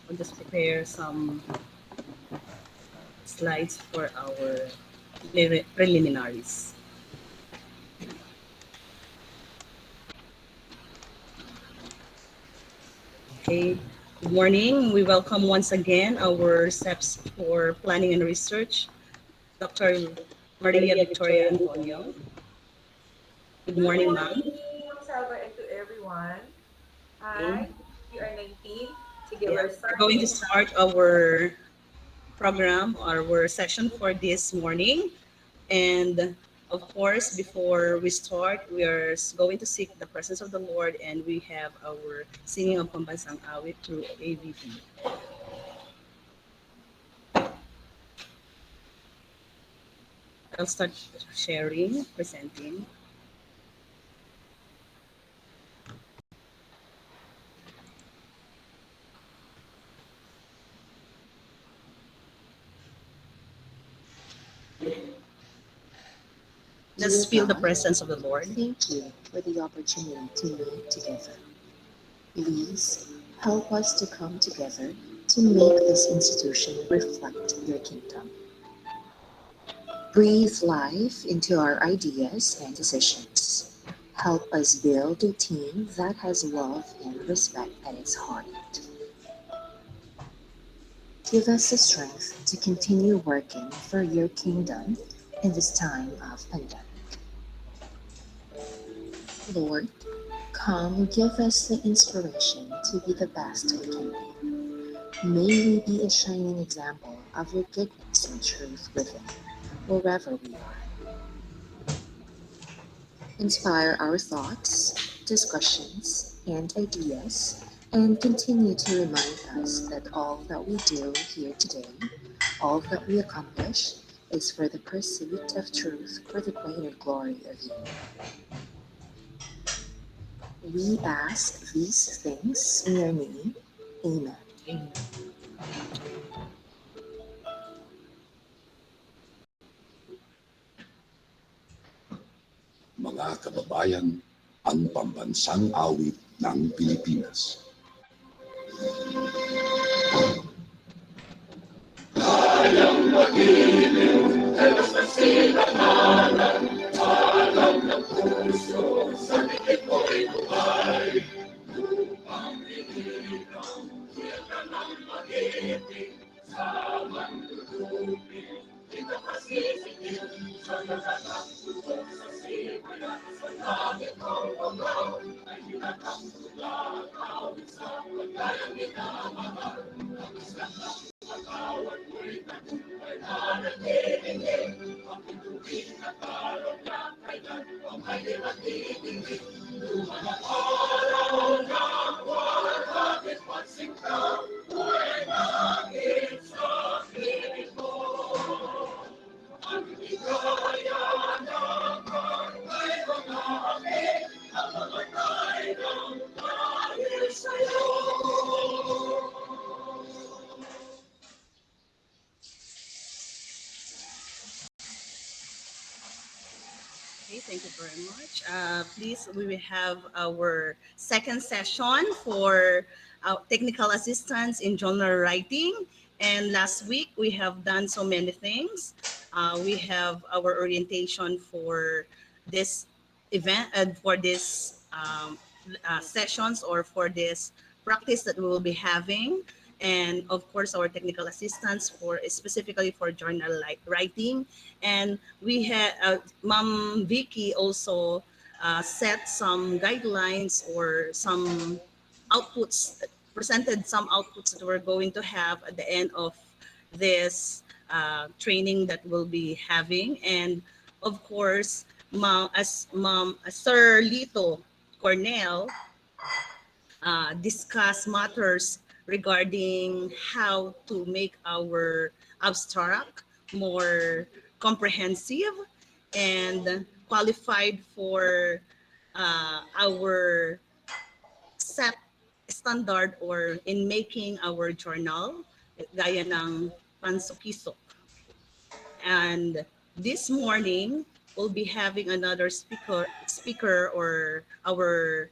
I'll just prepare some slides for our preliminaries. Okay. Good morning. We welcome once again our SEPs for Planning and Research, Dr. Maria Victoria Antonio. Good Good morning, morning, ma'am. Salva, and to everyone. Okay. Hi, we are 19. Sige, Yeah, we're we're going starting. to start our program, our session for this morning. And of course, before we start, we are going to seek the presence of the Lord, and we have our singing of Pambansang Awit through AVP. I'll start sharing, presenting. Dear Let's feel the God, presence of the Lord. thank you for the opportunity to meet together. Please help us to come together to make this institution reflect your kingdom. Breathe life into our ideas and decisions. Help us build a team that has love and respect at its heart. Give us the strength to continue working for your kingdom in this time of pandemic. Lord, come give us the inspiration to be the best we can be. May we be a shining example of your goodness and truth within, wherever we are. Inspire our thoughts, discussions, and ideas, and continue to remind us that all that we do here today, all that we accomplish, is for the pursuit of truth for the greater glory of you. We ask these things in your name. Amen. Amen. Mga kababayan, ang pambansang awit ng Pilipinas. Okay, thank you very much. Please, we will have our second session for technical assistance in journal writing. And last week, we have done so many things. We have our orientation for this event and for this sessions or for this practice that we will be having, and of course our technical assistance for specifically for journal writing. And we had Mom Vicky also set some guidelines or some outputs, presented some outputs that we're going to have at the end of this training that we'll be having. And of course, as Sir Lito Cornell discuss matters regarding how to make our abstract more comprehensive and qualified for our set standard or in making our journal gaya ng pansukisok. And this morning we'll be having another speaker or our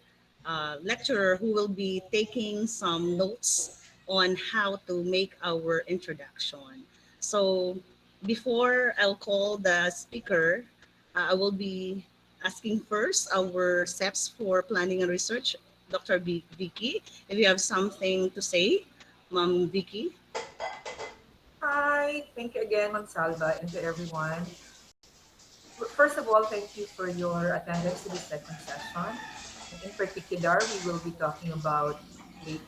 lecturer who will be taking some notes on how to make our introduction. So before I'll call the speaker, I will be asking first our steps for planning and research, Dr. Vicky. If you have something to say, Ma'am Vicky. Hi, thank you again, Ma'am Salva, and to everyone. First of all, thank you for your attendance to the second session. In particular, we will be talking about wait,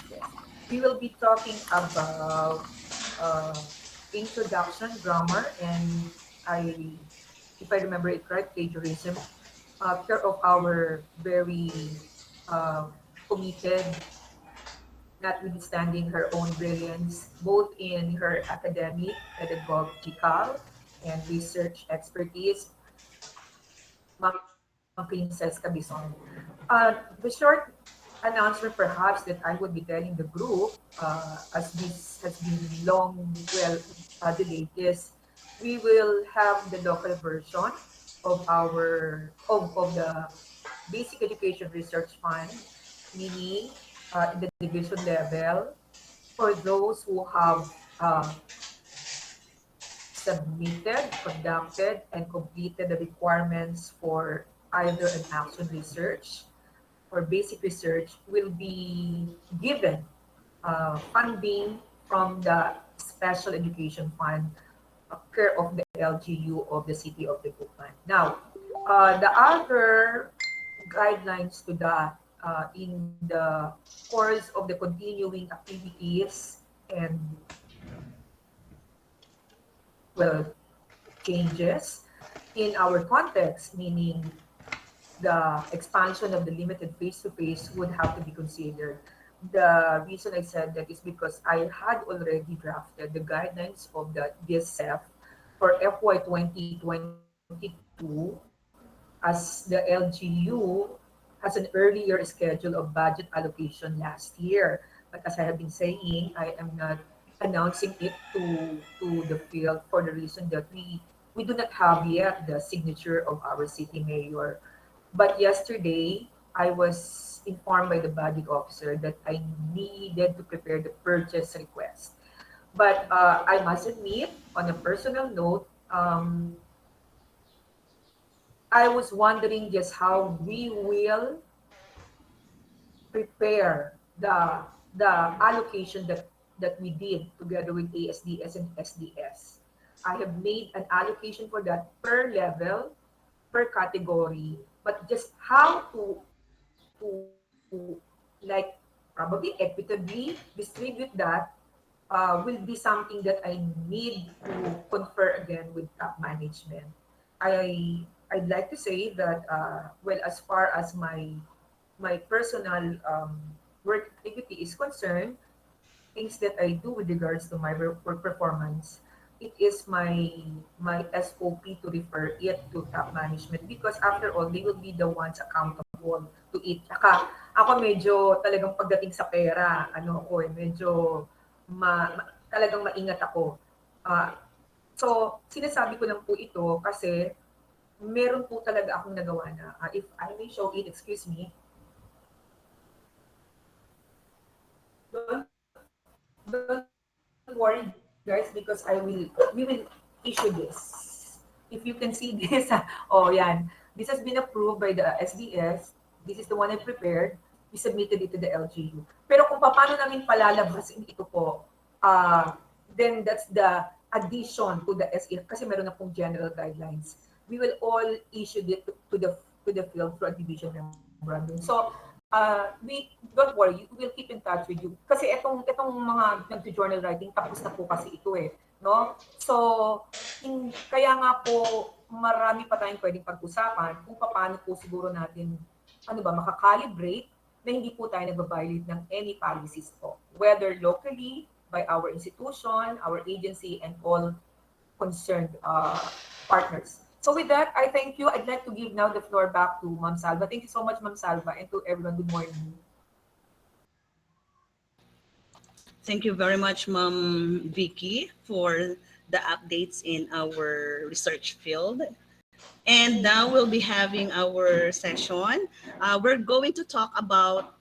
yes, we will be talking about uh, introduction, grammar, and I, if I remember it right, plagiarism. Care of our very uh, committed, notwithstanding her own brilliance, both in her academic, pedagogical, and research expertise, Ma'am Princess Cabison. The short announcement perhaps that I would be telling the group, as this has been long, well, delayed, is we will have the local version of of the Basic Education Research Fund, meaning in the division level, for those who have submitted, conducted, and completed the requirements for either an action research or basic research will be given funding from the Special Education Fund, care of the LGU of the City of Dagupan. Now, the other guidelines to that in the course of the continuing activities and, well, changes in our context, meaning the expansion of the limited face-to-face would have to be considered. The reason I said that is because I had already drafted the guidelines of the DSF for FY 2022 as the LGU has an earlier schedule of budget allocation last year. But as I have been saying, I am not announcing it to the field for the reason that we do not have yet the signature of our city mayor. But yesterday, I was informed by the budget officer that I needed to prepare the purchase request. But I must admit, on a personal note, I was wondering just how we will prepare the allocation that we did together with ASDS and SDS. I have made an allocation for that per level, per category, but just how to like probably equitably distribute that will be something that I need to confer again with top management. I'd like to say that well, as far as my personal work activity is concerned, things that I do with regards to my work performance, it is my SOP to refer it to top management because after all, they will be the ones accountable to it. Saka ako medyo talagang pagdating sa pera, ano ako eh, medyo talagang maingat ako. Ah, so, sinasabi ko lang po ito kasi meron po talaga akong nagawa na, if I may show it, excuse me, don't, don't worry guys because we will issue this. If you can see this, oh yan, this has been approved by the SDS. This is the one I prepared. We submitted it to the LGU. Pero kung paano namin palalabasin ito po, then that's the addition to the SE kasi meron na pong general guidelines. We will all issue it to the field through a division memorandum. So, we don't worry, we will keep in touch with you. Kasi itong mga nag-journal writing, tapos na po kasi ito eh. No? So, kaya nga po, marami pa tayong pwedeng pag-usapan kung paano po siguro natin, makakalibrate na hindi po tayo nag-violate ng any policies po. Whether locally, by our institution, our agency, and all concerned partners. So with that, I thank you. I'd like to give now the floor back to Ma'am Salva. Thank you so much, Ma'am Salva, and to everyone. Good morning. Thank you very much, Ma'am Vicky, for the updates in our research field. And now we'll be having our session. We're going to talk about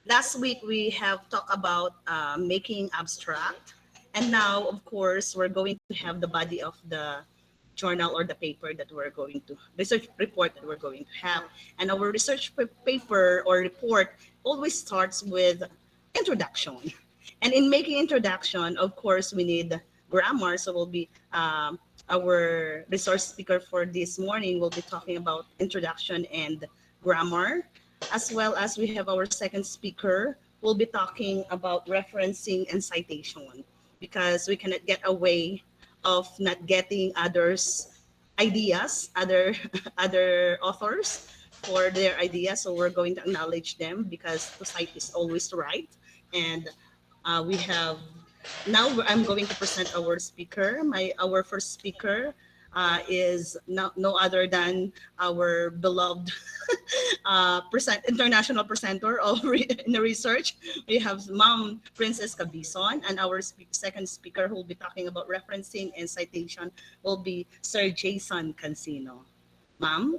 last week we have talked about making abstract, and now of course we're going to have the body of the journal or the paper that we're going to research report that we're going to have. And our research paper or report always starts with introduction. And in making introduction, of course, we need grammar. So we'll be our resource speaker for this morning will be talking about introduction and grammar, as well as we have our second speaker will be talking about referencing and citation, because we cannot get away of not getting others ideas, other authors for their ideas. So we're going to acknowledge them because to cite is always right. And we have now I'm going to present our speaker. Our first speaker is no other than our beloved international presenter of in the research. We have Mom Princess Cabison, and our second speaker who will be talking about referencing and citation will be Sir Jason Cancino. Ma'am?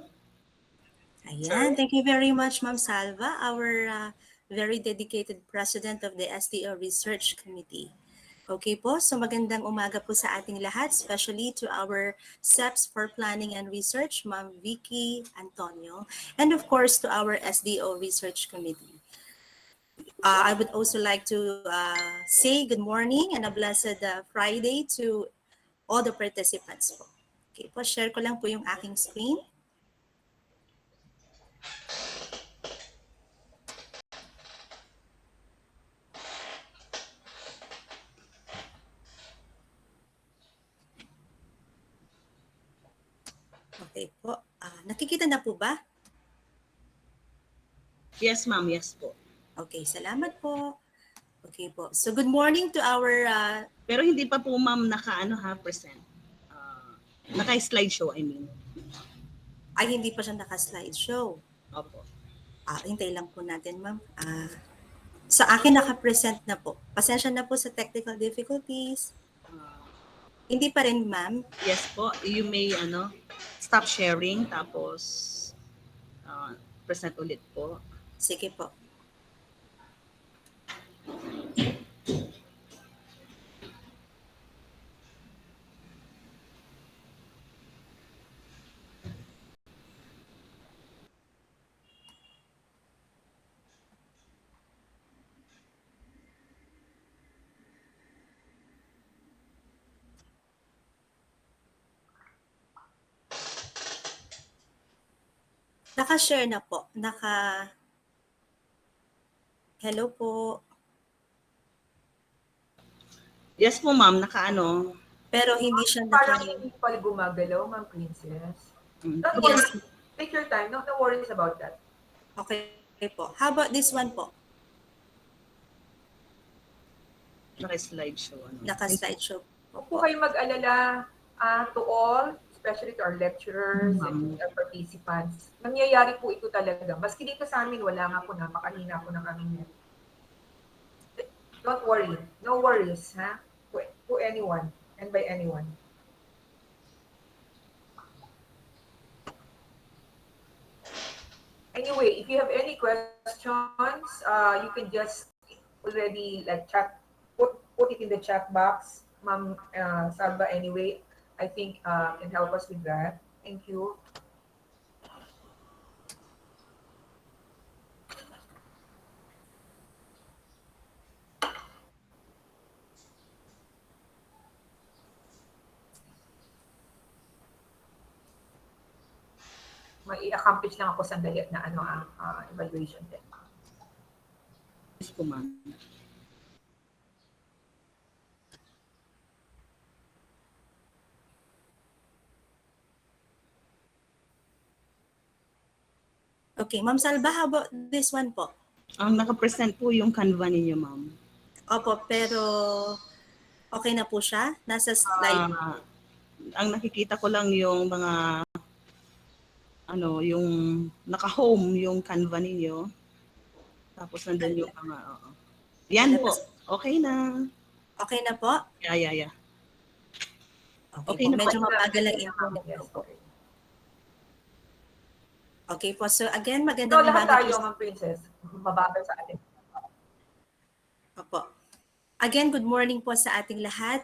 Ayan, thank you very much, Ma'am Salva, our very dedicated president of the SDO Research Committee. Okay po, so magandang umaga po sa ating lahat, especially to our SEPs for Planning and Research, Ma'am Vicky Antonio, and of course to our SDO Research Committee. I would also like to say good morning and a blessed Friday to all the participants po. Okay po, share ko lang po yung aking screen. Okay po. Nakikita na po ba? Yes, ma'am. Yes po. Okay, salamat po. Okay po. So good morning to our... Pero hindi pa po, ma'am, present. Naka-slideshow, I mean. Ay, hindi pa siya naka-slideshow. Opo. Hintay lang po natin, ma'am. Sa akin, naka-present na po. Pasensya na po sa technical difficulties. Hindi pa rin, ma'am. Yes po. You may, stop sharing, tapos present ulit po. Sige po. Naka-share na po. Hello po. Yes po, ma'am. Naka-ano. Pero hindi siya Parang hindi pala gumagalaw, Ma'am Princess. Don't worry. Take your time. No worries about that. Okay po. How about this one po? Naka-slideshow. Naka-slideshow. Huwag po kayong mag-alala to all, especially to our lecturers and our participants. Nangyayari po ito talaga. Maski dito sa amin, wala nga po, napakahina po ng aming net. Don't worry. No worries, ha? To anyone and by anyone. Anyway, if you have any questions, you can just already chat, put it in the chat box. Ma'am Salva, anyway, I think can help us with that. Thank you. May i-accomplish lang ako sandali at na evaluation din. Yes po, ma'am. Okay, Ma'am Salva, how about this one po? Ang naka-present po yung Canva ninyo, ma'am. Opo, pero okay na po siya? Nasa slide. Ang nakikita ko lang yung mga yung naka-home yung Canva ninyo. Tapos nandun yung mga Yan po. Okay na. Okay na po? Yeah. Okay po. Medyo mabagal lang internet Yes, po. okay. Okay po. So again, So, magandang lahat umaga tayo, po. Ma'am Princess, mabagal sa atin. Opo. Again, good morning po sa ating lahat.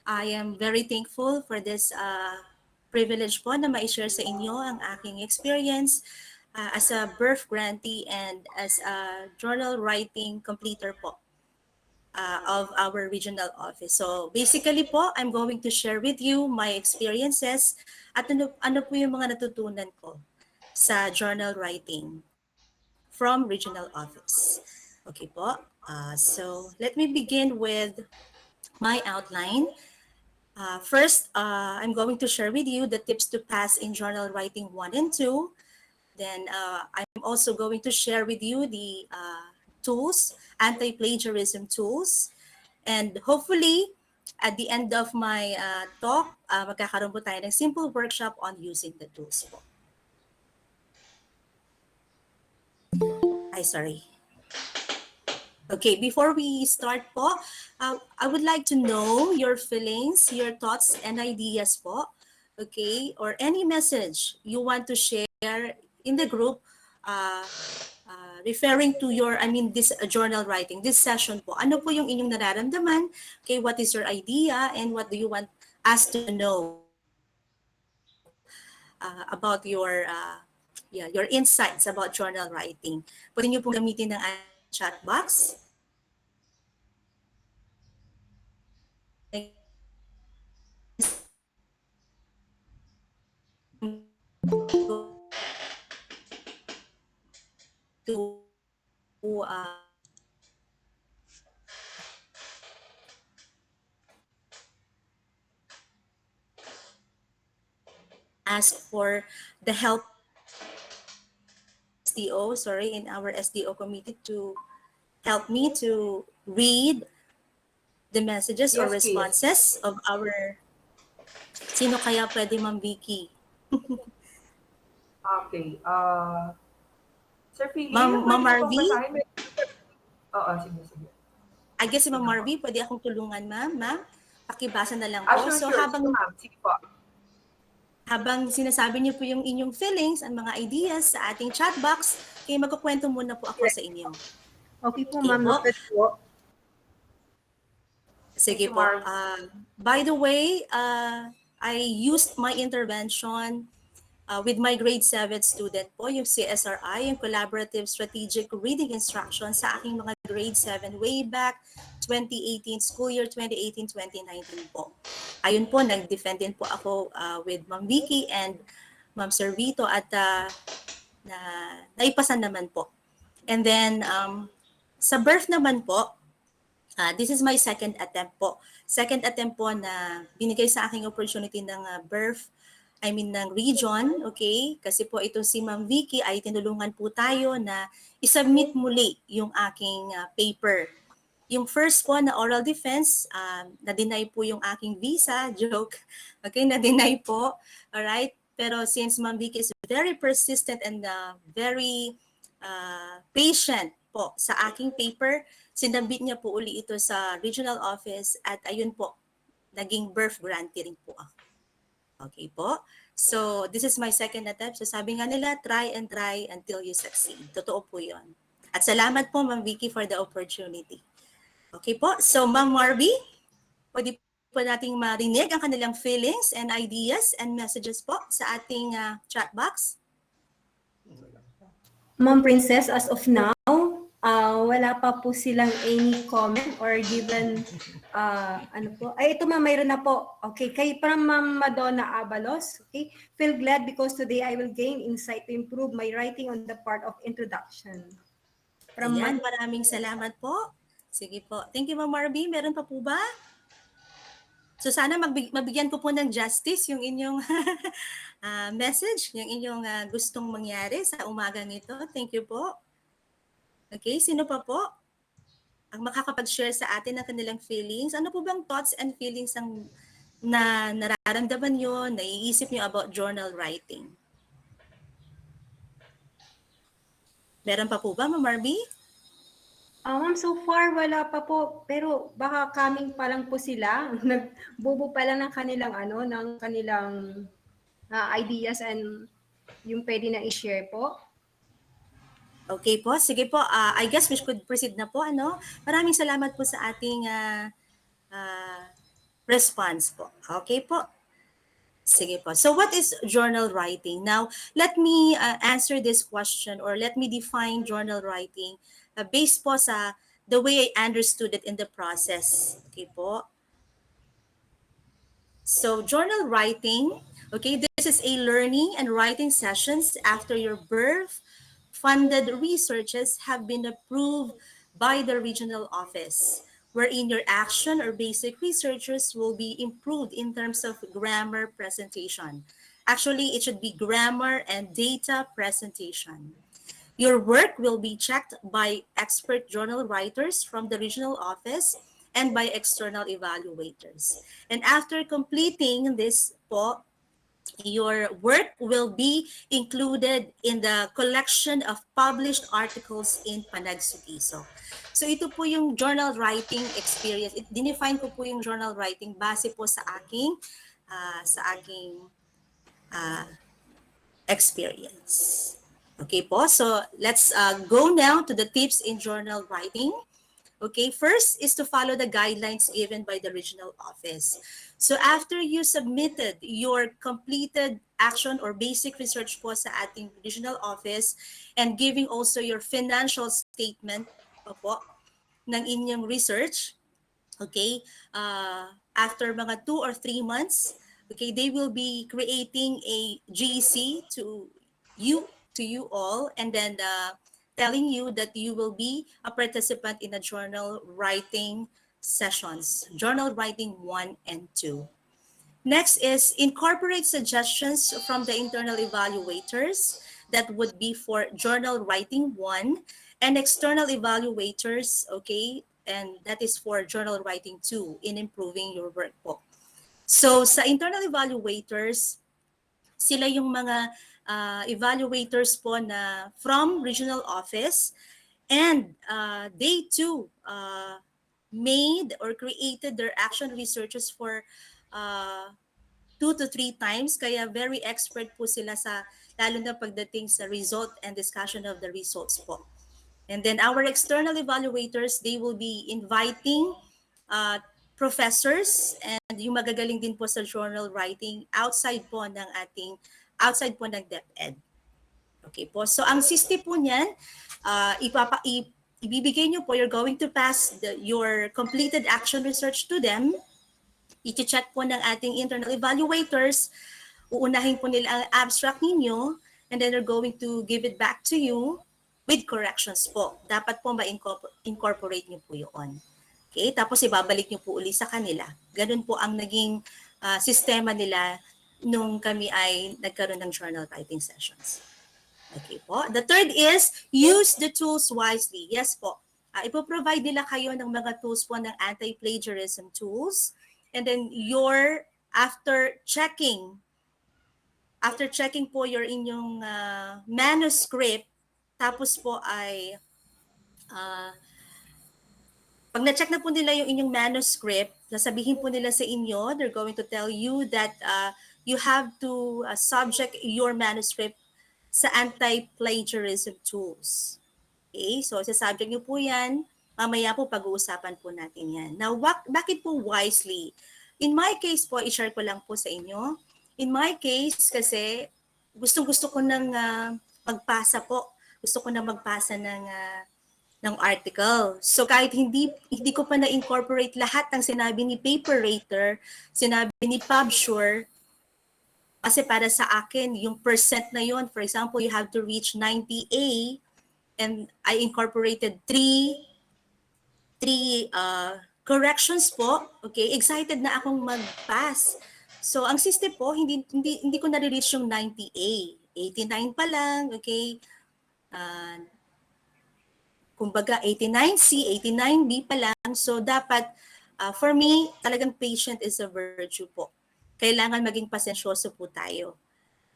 I am very thankful for this privilege po na ma-share sa inyo ang aking experience as a birth grantee and as a journal writing completer po of our regional office. So basically po, I'm going to share with you my experiences at ano po yung mga natutunan ko sa journal writing from regional office. Okay po. So let me begin with my outline. First, I'm going to share with you the tips to pass in journal writing 1 and 2. Then I'm also going to share with you the tools, anti-plagiarism tools. And hopefully, at the end of my talk, magkakaroon po tayo ng simple workshop on using the tools po. Sorry. Okay, before we start po, I would like to know your feelings, your thoughts and ideas po, okay? Or any message you want to share in the group referring to this journal writing, this session po. Ano po yung inyong nararamdaman? Okay, what is your idea and what do you want us to know about your insights about journal writing? Pwede niyo pong gamitin ng chat box. To ask for the help in our SDO committee to help me to read the messages or Yes, please. responses of our... Sino kaya pwede, Ma'am Vicky? Okay. Sir Philip, Ma'am Marvy? Oo, sige. I guess si Ma'am Marvy, pwede akong tulungan, ma'am. Pakibasa na lang po. Sure. Sige po. Habang sinasabi niyo po yung inyong feelings and mga ideas sa ating chat box, kaya magkukwento muna po ako sa inyo. Okay po, Okay ma'am. po. Noted po. Sige Thank you, po. Marv. By the way, I used my intervention with my grade 7 student po, yung CSRI, yung Collaborative Strategic Reading Instruction sa aking mga grade 7 way back 2018, school year 2018-2019 po. Ayun po, nag-defend din po ako with Ma'am Vicky and Ma'am Servito at naipasan naman po. And then, sa birth naman po, this is my second attempt po. Second attempt po na binigay sa aking opportunity ng ng region, okay? Kasi po itong si Ma'am Vicky ay tinulungan po tayo na isubmit muli yung aking paper. Yung first po na oral defense, na-deny po yung aking visa, joke. Okay, na-deny po. Alright? Pero since Ma'am Vicky is very persistent and very patient po sa aking paper, sinabit niya po uli ito sa regional office at ayun po, naging birth grantee rin po ako. Okay po? So, this is my second attempt. So, sabi nga nila, try and try until you succeed. Totoo po yun. At salamat po, Ma'am Vicky, for the opportunity. Okay po? So, Ma'am Marby, pwede po nating marinig ang kanilang feelings and ideas and messages po sa ating chat box. Ma'am Princess, as of now, wala pa po silang any comment or given, ito ma'am, mayroon na po. Okay, kay from Ma'am Madonna Abalos, okay, feel glad because today I will gain insight to improve my writing on the part of introduction. From Ayan, maraming salamat po. Sige po. Thank you, Ma'am Marby. Meron pa po ba? So sana mabigyan ko po ng justice yung inyong message, yung inyong gustong mangyari sa umagang ito. Thank you po. Okay, sino pa po ang makakapag-share sa atin ng kanilang feelings? Ano po bang thoughts and feelings ang nararamdaman nyo, naiisip nyo about journal writing? Meron pa po ba, Ma'am Marby? Ma'am, so far wala pa po, pero baka coming pa lang po sila. Nagbubo pa lang ng kanilang ideas and yung pwede na i-share po. Okay po, sige po. I guess we could proceed na po. Ano? Maraming salamat po sa ating response po. Okay po. Sige po. So what is journal writing? Now, let me answer this question or let me define journal writing based po sa the way I understood it in the process. Okay po. So journal writing, okay, this is a learning and writing sessions after your birth. Funded researches have been approved by the regional office, wherein your action or basic researches will be improved in terms of grammar presentation. Actually, it should be grammar and data presentation. Your work will be checked by expert journal writers from the regional office and by external evaluators. And after completing this po, your work will be included in the collection of published articles in Panagsukiso. So ito po yung journal writing experience. Dinefine ko po yung journal writing base po sa aking experience. Okay po, so let's go now to the tips in journal writing. Okay, first is to follow the guidelines given by the regional office. So after you submitted your completed action or basic research po sa ating regional office and giving also your financial statement po ng inyong research, okay, after mga 2 or 3 months, okay, they will be creating a GEC to you all, and then telling you that you will be a participant in a journal writing sessions, journal writing 1 and 2. Next is incorporate suggestions from the internal evaluators that would be for journal writing 1 and external evaluators, okay, and that is for journal writing 2 in improving your work po. So sa internal evaluators, sila yung mga evaluators po na from regional office, and they too made or created their action researches for 2 to 3 times, kaya very expert po sila sa lalo na pagdating sa result and discussion of the results po. And then our external evaluators, they will be inviting professors and yung magagaling din po sa journal writing outside po ng DepEd. Okay po. So ang system po niyan, ibibigay nyo po, you're going to pass your completed action research to them. I-check po ng ating internal evaluators. Uunahin po nila ang abstract ninyo, and then they're going to give it back to you with corrections po. Dapat po ma-incorporate nyo po yun. Okay? Tapos ibabalik nyo po uli sa kanila. Ganun po ang naging sistema nila nung kami ay nagkaroon ng journal writing sessions. Okay po. The third is use the tools wisely. Yes po. Ipoprovide nila kayo ng mga tools po ng anti-plagiarism tools. And then after checking po your inyong manuscript, tapos po ay pag na-check na po nila yung inyong manuscript, sasabihin po nila sa inyo, they're going to tell you that you have to subject your manuscript sa anti-plagiarism tools. Okay, so sa-subject nyo po yan, mamaya po pag-uusapan po natin yan. Now, bakit po wisely? In my case po, i-share ko lang po sa inyo. In my case, kasi gustong-gusto ko nang magpasa po. Gusto ko nang magpasa ng article. So kahit hindi ko pa na-incorporate lahat ng sinabi ni PaperRater, sinabi ni PubSure, kasi para sa akin, yung percent na yun, for example, you have to reach 90A, and I incorporated three corrections po. Okay, excited na akong mag-pass. So ang system po, hindi ko na-reach yung 90A. 89 pa lang, okay? Kumbaga 89C, 89B pa lang. So dapat, for me, talagang patient is a virtue po. Kailangan maging pasensyoso po tayo.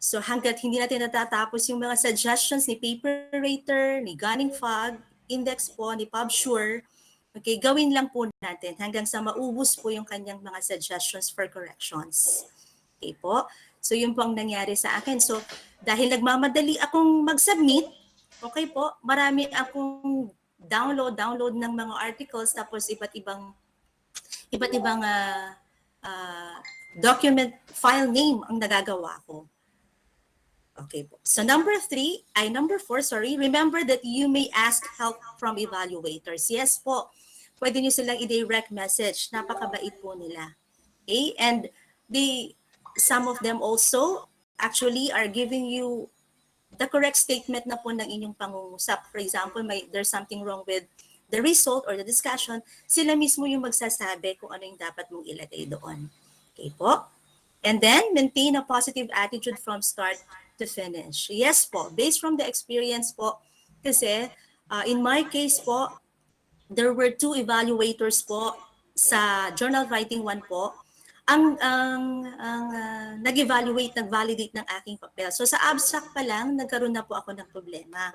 So hanggat hindi natin natatapos yung mga suggestions ni PaperRater, ni Gunning Fog, Index po, ni PubSure, okay, gawin lang po natin hanggang sa maubos po yung kanyang mga suggestions for corrections. Okay po? So yun po ang nangyari sa akin. So dahil nagmamadali akong mag-submit, Okay po, marami akong download ng mga articles tapos iba't ibang document file name ang nagagawa ko. Okay po. So number 4, sorry. Remember that you may ask help from evaluators. Yes po. Pwede nyo silang i-direct message. Napakabait po nila. Okay? And some of them also actually are giving you the correct statement na po ng inyong pangungusap. For example, there's something wrong with the result or the discussion, sila mismo yung magsasabi kung ano yung dapat mong ilagay doon. Okay po? And then, maintain a positive attitude from start to finish. Yes po, based from the experience po, kasi in my case po, there were 2 evaluators po sa journal writing 1 po. Ang nag-evaluate, nag-validate ng aking papel. So sa abstract pa lang, nagkaroon na po ako ng problema.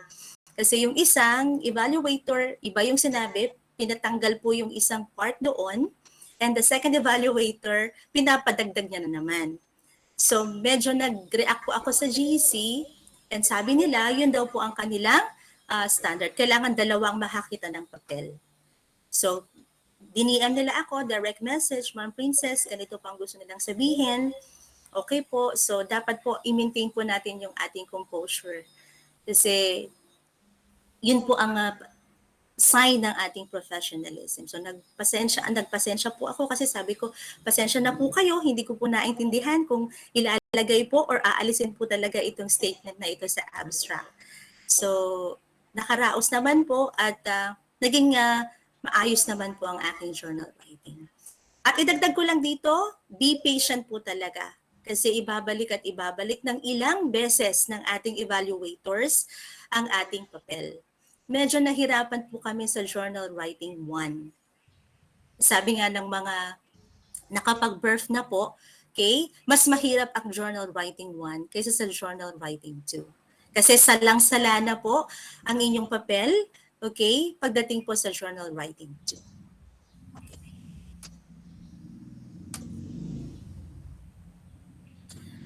Kasi yung isang evaluator, iba yung sinabi, pinatanggal po yung isang part doon, and the second evaluator, pinapadagdag niya na naman. So medyo nag-react po ako sa GEC, and sabi nila, yun daw po ang kanilang standard. Kailangan 2 makakita ng papel. So, diniem nila ako, direct message, Ma'am Princess, ganito pang gusto nilang sabihin. Okay po, so dapat po i-maintain po natin yung ating composure. Kasi yun po ang sign ng ating professionalism. So nagpasensya po ako kasi sabi ko, pasensya na po kayo, hindi ko po naintindihan kung ilalagay po or aalisin po talaga itong statement na ito sa abstract. So nakaraos naman po at naging maayos naman po ang aking journal writing. At idagdag ko lang dito, be patient po talaga. Kasi ibabalik at ibabalik ng ilang beses ng ating evaluators ang ating papel. Medyo nahirapan po kami sa journal writing 1. Sabi nga ng mga nakapag-birth na po, okay, mas mahirap ang journal writing 1 kaysa sa journal writing 2. Kasi salang-sala na po ang inyong papel, okay, pagdating po sa journal writing 2.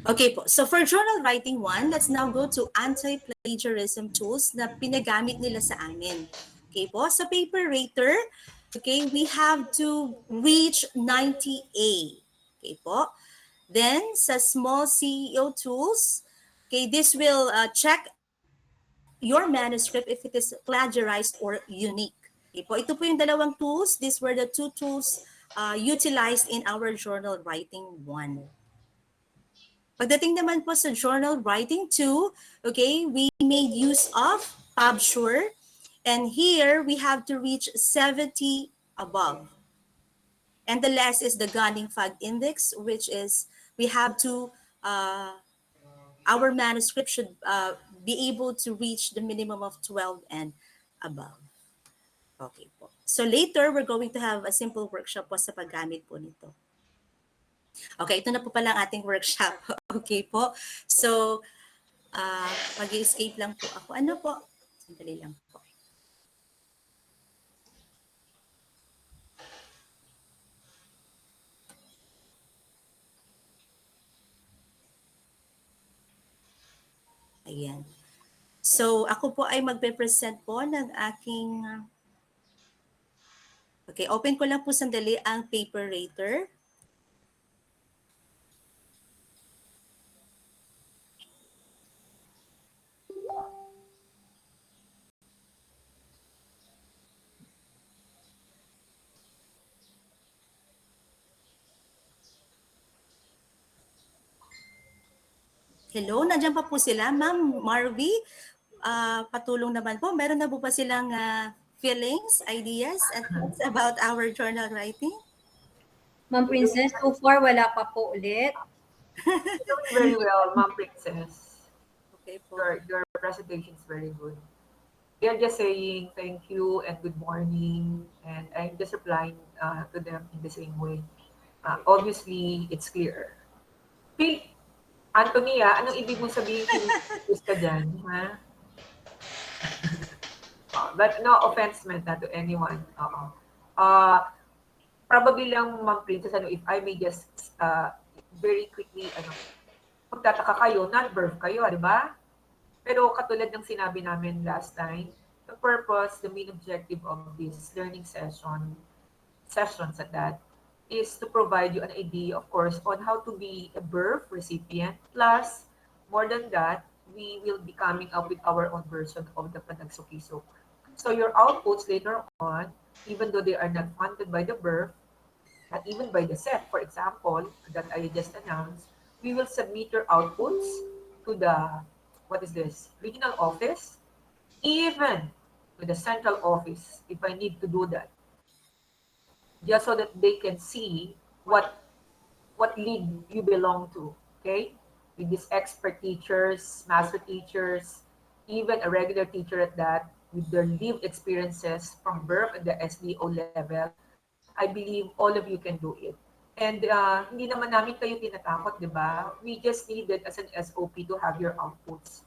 Okay po, so for journal writing 1, let's now go to anti-plagiarism tools na pinagamit nila sa amin. Okay po, sa paper rater, okay, we have to reach 90A. Okay po. Then, sa small CEO tools, okay, this will check your manuscript if it is plagiarized or unique. Okay po, ito po yung 2 tools. These were the 2 tools utilized in our journal writing 1. Pagdating naman po sa journal writing 2, okay, we made use of PubSure, and here we have to reach 70 above. And the last is the Gunning-Fag Index, which is we have to, our manuscript should be able to reach the minimum of 12 and above. Okay po. So later, we're going to have a simple workshop po sa paggamit po nito. Okay, ito na po pala ang ating workshop. Okay po. So, mag-escape lang po ako. Ano po? Sandali lang po. Ayan. So, ako po ay magpe-present po ng aking... Okay, open ko lang po sandali ang paper rater. Hello, nandiyan pa po sila. Ma'am Marvy, patulong naman po. Meron na po pa silang feelings, ideas, and thoughts about our journal writing? Ma'am Princess, so far wala pa po ulit. Very well, Ma'am Princess. Okay po. Your presentation is very good. We are just saying thank you and good morning, and I'm just replying to them in the same way. Obviously, it's clear. Antonia, anong ibig mong sabihin kung ka dyan, ha? But no offense meant to anyone. Probably lang, Ma'am Princess, if I may just very quickly, magtataka kayo, non-verb kayo, di ba? Pero katulad ng sinabi namin last time, the purpose, the main objective of this learning sessions at that, is to provide you an idea, of course, on how to be a birth recipient. Plus, more than that, we will be coming up with our own version of the Panagsukisok. So your outputs later on, even though they are not funded by the birth, not even by the set, for example, that I just announced, we will submit your outputs to the, what is this, regional office, even to the central office, if I need to do that, just so that they can see what league you belong to, okay? With these expert teachers, master teachers, even a regular teacher at that, with their lived experiences from birth at the SDO level, I believe all of you can do it. And hindi naman namin kayo tinatakot, di ba? We just needed as an SOP to have your outputs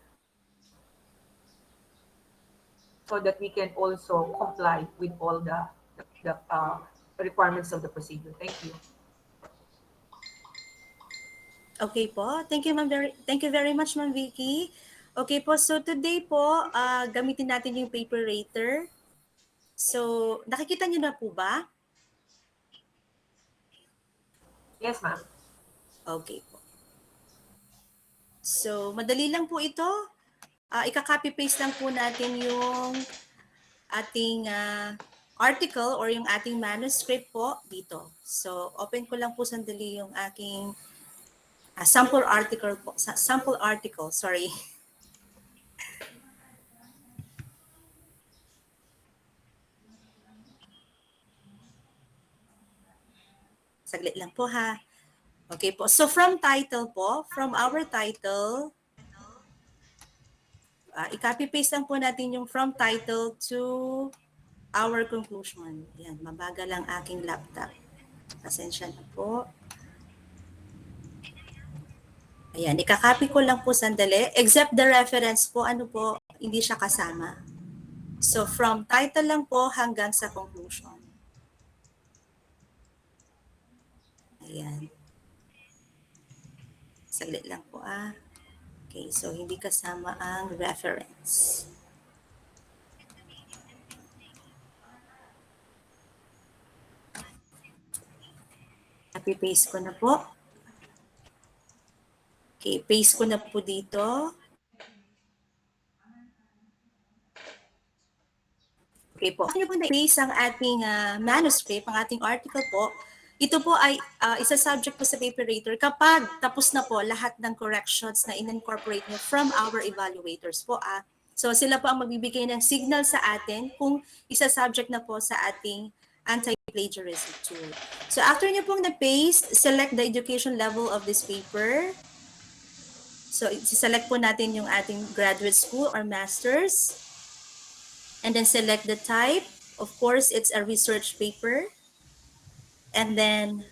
so that we can also comply with all the requirements of the procedure. Thank you. Okay po. Thank you very much, Ma'am Vicky. Okay po, so today po, gamitin natin yung paper rater. So, nakikita niyo na po ba? Yes, ma'am. Okay po. So, madali lang po ito. Ika-copy-paste lang po natin yung ating article or yung ating manuscript po dito. So, open ko lang po sandali yung aking sample article, sorry. Saglit lang po ha. Okay po. So from title po, from our title, i-copy paste lang po natin yung from title to our conclusion. Yan, mabagal lang aking laptop. Pasensya na po. Ayan, ika-copy ko lang po sandali. Except the reference po, ano po, hindi siya kasama. So from title lang po hanggang sa conclusion. Ayan. Saglit lang po Okay, so hindi kasama ang reference. Copy-paste ko na po. Okay, paste ko na po dito. Okay po. Kung po na-paste ang ating manuscript, ang ating article po, ito po ay isa-subject po sa paper rater kapag tapos na po lahat ng corrections na in-incorporate nyo from our evaluators po. So sila po ang magbibigay ng signal sa atin kung isa-subject na po sa ating anti-plagiarism tool. So after nyo pong na-paste, select the education level of this paper. So select po natin yung ating graduate school or master's. And then select the type. Of course, it's a research paper. And then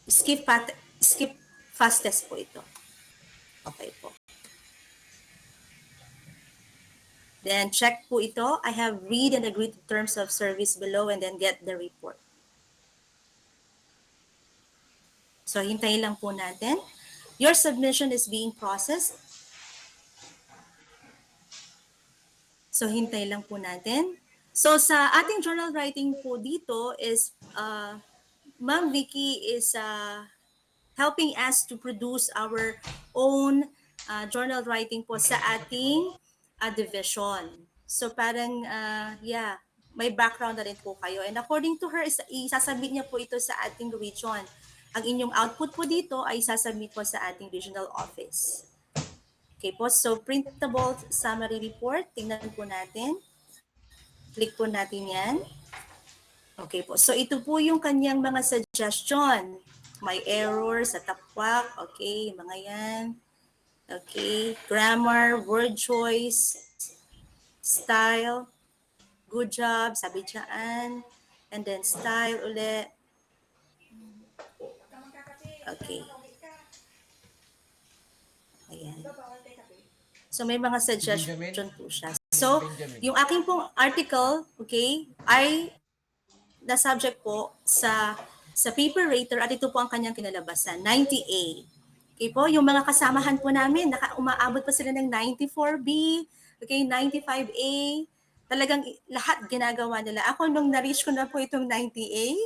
skip fastest po ito. Okay po. Then check po ito. I have read and agree to terms of service below and then get the report. So hintayin lang po natin. Your submission is being processed. So hintay lang po natin. So sa ating journal writing po dito is Ma'am Vicky is helping us to produce our own journal writing po sa ating division. So parang may background na rin po kayo. And according to her, isasubmit niya po ito sa ating region. Ang inyong output po dito ay isasubmit po sa ating regional office. Okay po, so printable summary report, tingnan po natin. Click po natin yan. Okay po, so ito po yung kanyang mga suggestion. May error sa takwak, okay, mga yan. Okay, grammar, word choice, style, good job, sabi dyan. And then style ulit. Okay. Ayan. So may mga suggestion po siya. So yung aking pong article, okay, ay na-subject po sa paper rater at ito po ang kanyang kinalabasan, 90A. Okay po, yung mga kasamahan po namin, umaabot pa sila ng 94B, okay, 95A. Talagang lahat ginagawa nila. Ako, nung na-reach ko na po itong 90A,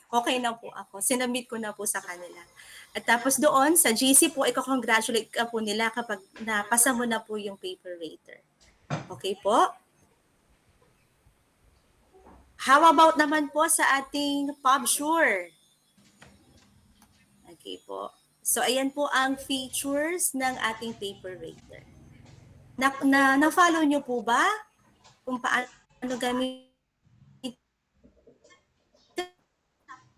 okay na po ako. Sinabit ko na po sa kanila. At tapos doon, sa GC po, i-congratulate ka po nila kapag napasa mo na po yung paper rater. Okay po? How about naman po sa ating PubSure? Okay po. So, ayan po ang features ng ating paper rater. Na-follow nyo po ba kung paano gamitin?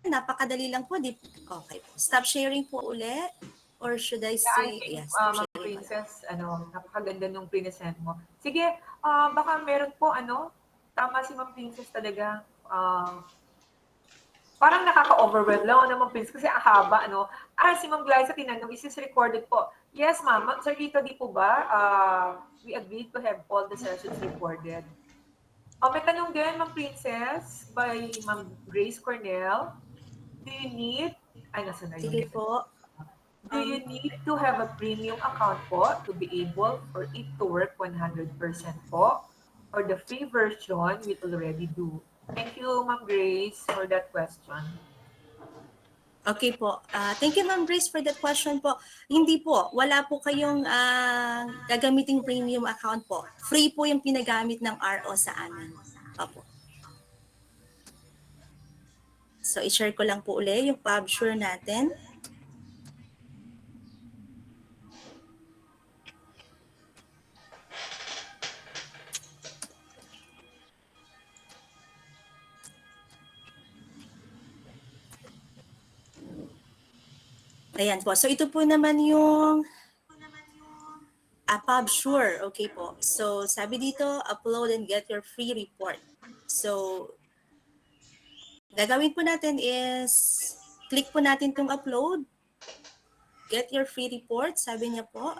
Napakadali lang po. Okay po. Stop sharing po ulit. Or should I I say, think, yes, Ma'am Princess, napakaganda nung prinesent mo. Sige, baka meron po, tama si Ma'am Princess talaga. Parang nakaka-overwhelm lang naman, Princess, kasi ang haba, si Ma'am Glyza tinanong, is this recorded po? Yes, Ma'am. Sir Rito, di po ba? We agreed to have all the sessions recorded. May tanong din, Ma'am Princess, by Ma'am Grace Cornell. Do you need, nasa na yun? Sige po. Do you need to have a premium account po to be able for it to work 100% po? Or the free version will already do? Thank you, Ma'am Grace, for that question. Okay po. Thank you, Ma'am Grace, for that question po. Hindi po. Wala po kayong gagamiting premium account po. Free po yung pinagamit ng RO sa amin. Opo. So, i-share ko lang po ulit yung PubSure natin. Ayan po. So, ito po naman yung PubSure. Okay po. So, sabi dito, upload and get your free report. So, gagawin po natin is, click po natin itong upload. Get your free report. Sabi niya po.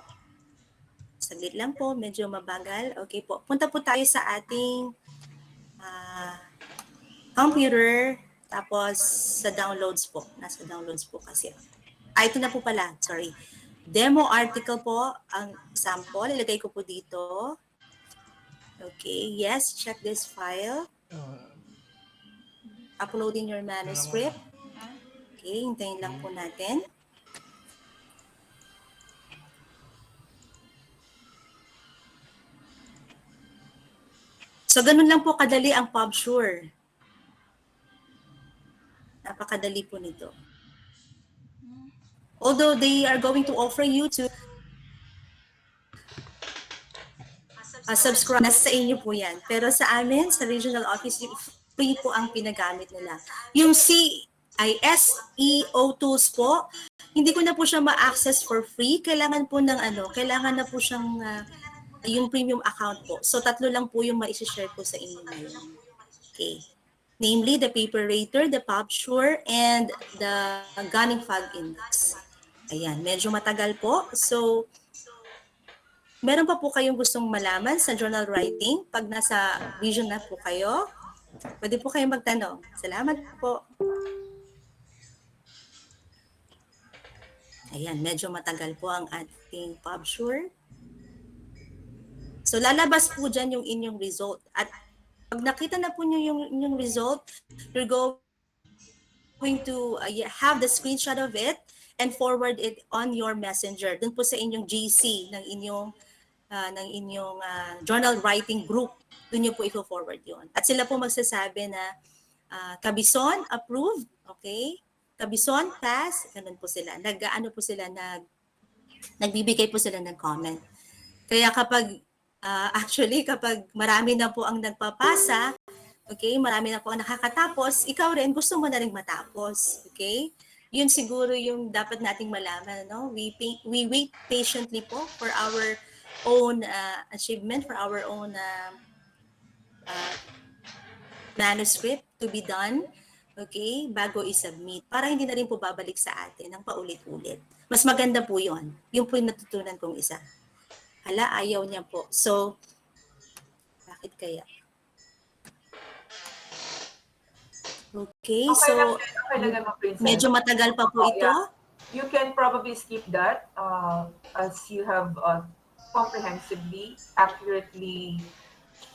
Saglit lang po. Medyo mabagal. Okay po. Punta po tayo sa ating computer. Tapos, sa downloads po. Nasa downloads po kasi. Ito na po pala, sorry. Demo article po, ang sample. Ilagay ko po dito. Okay, yes, check this file. Uploading your manuscript. Okay, hintayin lang po natin. So, ganun lang po kadali ang PubSure. Napakadali po nito. Although they are going to offer you to subscribe, nasa sa inyo po yan. Pero sa amin, sa regional office, free po ang pinagamit nila. Yung CISEO tools po, hindi ko na po siya ma-access for free. Kailangan po ng kailangan na po siyang yung premium account po. So, 3 lang po yung ma-share ko sa inyo ngayon. Okay. Namely, the paper rater, the PubSure, and the Gunning Fog Index. Ayan, medyo matagal po. So, meron pa po kayong gustong malaman sa journal writing? Pag nasa vision na po kayo, pwede po kayong magtanong. Salamat po. Ayan, medyo matagal po ang ating PubSure. So, lalabas po dyan yung inyong result. At pag nakita na po nyo yung inyong result, you're going to have the screenshot of it and forward it on your messenger. Doon po sa inyong GC ng inyong journal writing group. Doon nyo po i-forward yon. At sila po magsasabi na Cabison, approved. Okay? Cabison, pass. Ganun po sila. Nagbibigay po sila ng comment. Kaya kapag kapag marami na po ang nagpapasa, okay, marami na po ang nakakatapos, ikaw rin gusto mo na rin matapos. Okay? Yun siguro yung dapat nating malaman, no? We wait patiently po for our own achievement, for our own manuscript to be done, okay, bago i-submit, para hindi na rin po babalik sa atin ng paulit-ulit. Mas maganda po yun. Yung po yung natutunan kong isa. Hala, ayaw niya po. So, bakit kaya? Okay, so medyo matagal pa po ito. you can probably skip that as you have comprehensively, accurately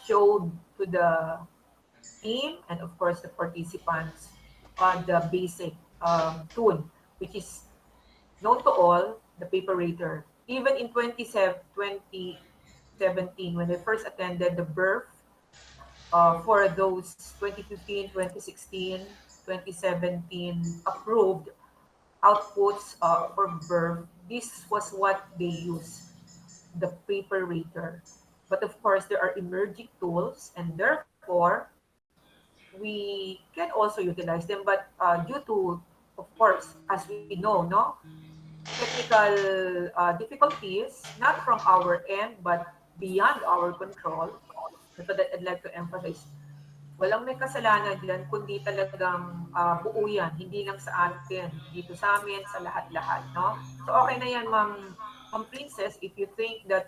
showed to the team and of course the participants the basic tool, which is known to all, the paperator. Even in 2017, when I first attended the birth for those 2015, 2016, 2017 approved outputs for birth, this was what they use, the paperator. But of course, there are emerging tools, and therefore, we can also utilize them. But due to, of course, as we know, no, technical difficulties, not from our end, but beyond our control. That's what I'd like to emphasize. Walang may kasalanan dyan, kundi talagang buo yan, hindi lang sa atin, dito sa amin, sa lahat-lahat, no? So okay na yan, Ma'am Princess, if you think that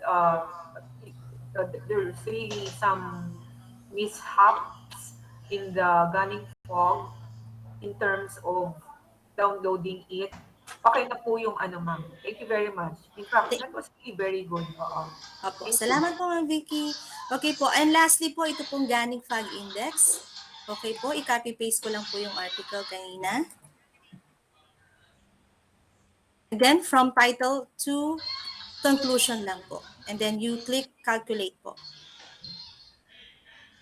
there's really some mishaps in the Gunning Fog in terms of downloading it, okay na po yung ano, ma'am. Thank you very much. In fact, that was really very good. Opo, Thank salamat po, Ma'am Vicky. Okay po, and lastly po, ito pong Gunning Fog Index. Okay po, i-copy-paste ko lang po yung article kanina. And then, from title to conclusion lang po. And then, you click calculate po.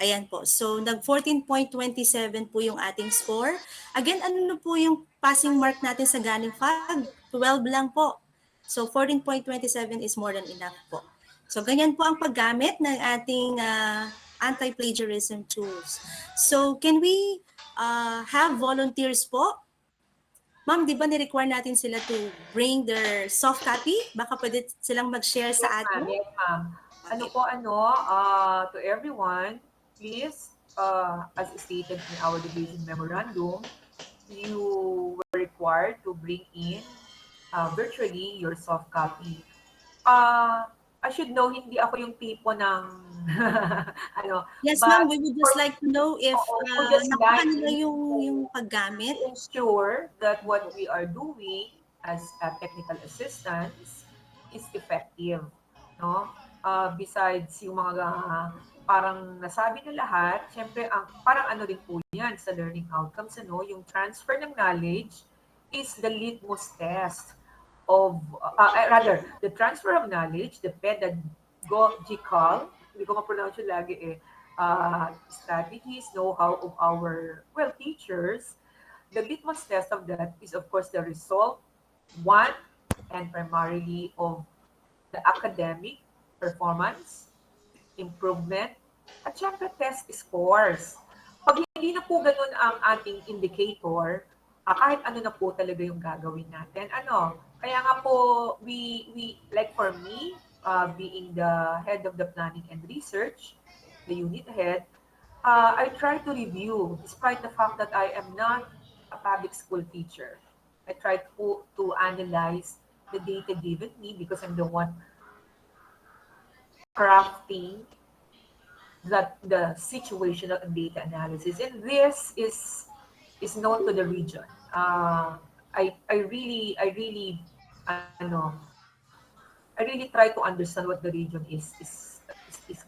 Ayan po. So, nag 14.27 po yung ating score. Again, ano na po yung passing mark natin sa Gunning Fog? 12 lang po. So, 14.27 is more than enough po. So, ganyan po ang paggamit ng ating anti-plagiarism tools. So, can we have volunteers po? Ma'am, di ba ni-require natin sila to bring their soft copy? Baka pwede silang mag-share sa atin. Yes, ma'am. To everyone, please, as stated in our division memorandum, you were required to bring in virtually your soft copy. I should know, hindi ako yung tipo ng Yes, but ma'am, we would just like to know if nakuha nila yung paggamit. to ensure that what we are doing as technical assistants is effective, no? Besides yung mga parang nasabi na lahat, syempre parang ano din po yan sa learning outcomes, yung transfer ng knowledge is the litmus test of, rather, the transfer of knowledge, the pedagogical, hindi ko ma-pronounce yun lagi strategies, know-how of our, teachers. The litmus test of that is, of course, the result, one, and primarily of the academic performance, improvement, at syempre test scores. Pag hindi na po ganun ang ating indicator, kahit ano na po talaga yung gagawin natin. Kaya nga po, we like for me, being the head of the planning and research, the unit head, I try to review, despite the fact that I am not a public school teacher. I try to analyze the data given me because I'm the one crafting the situational and data analysis. And this is known to the region. I really try to understand what the region is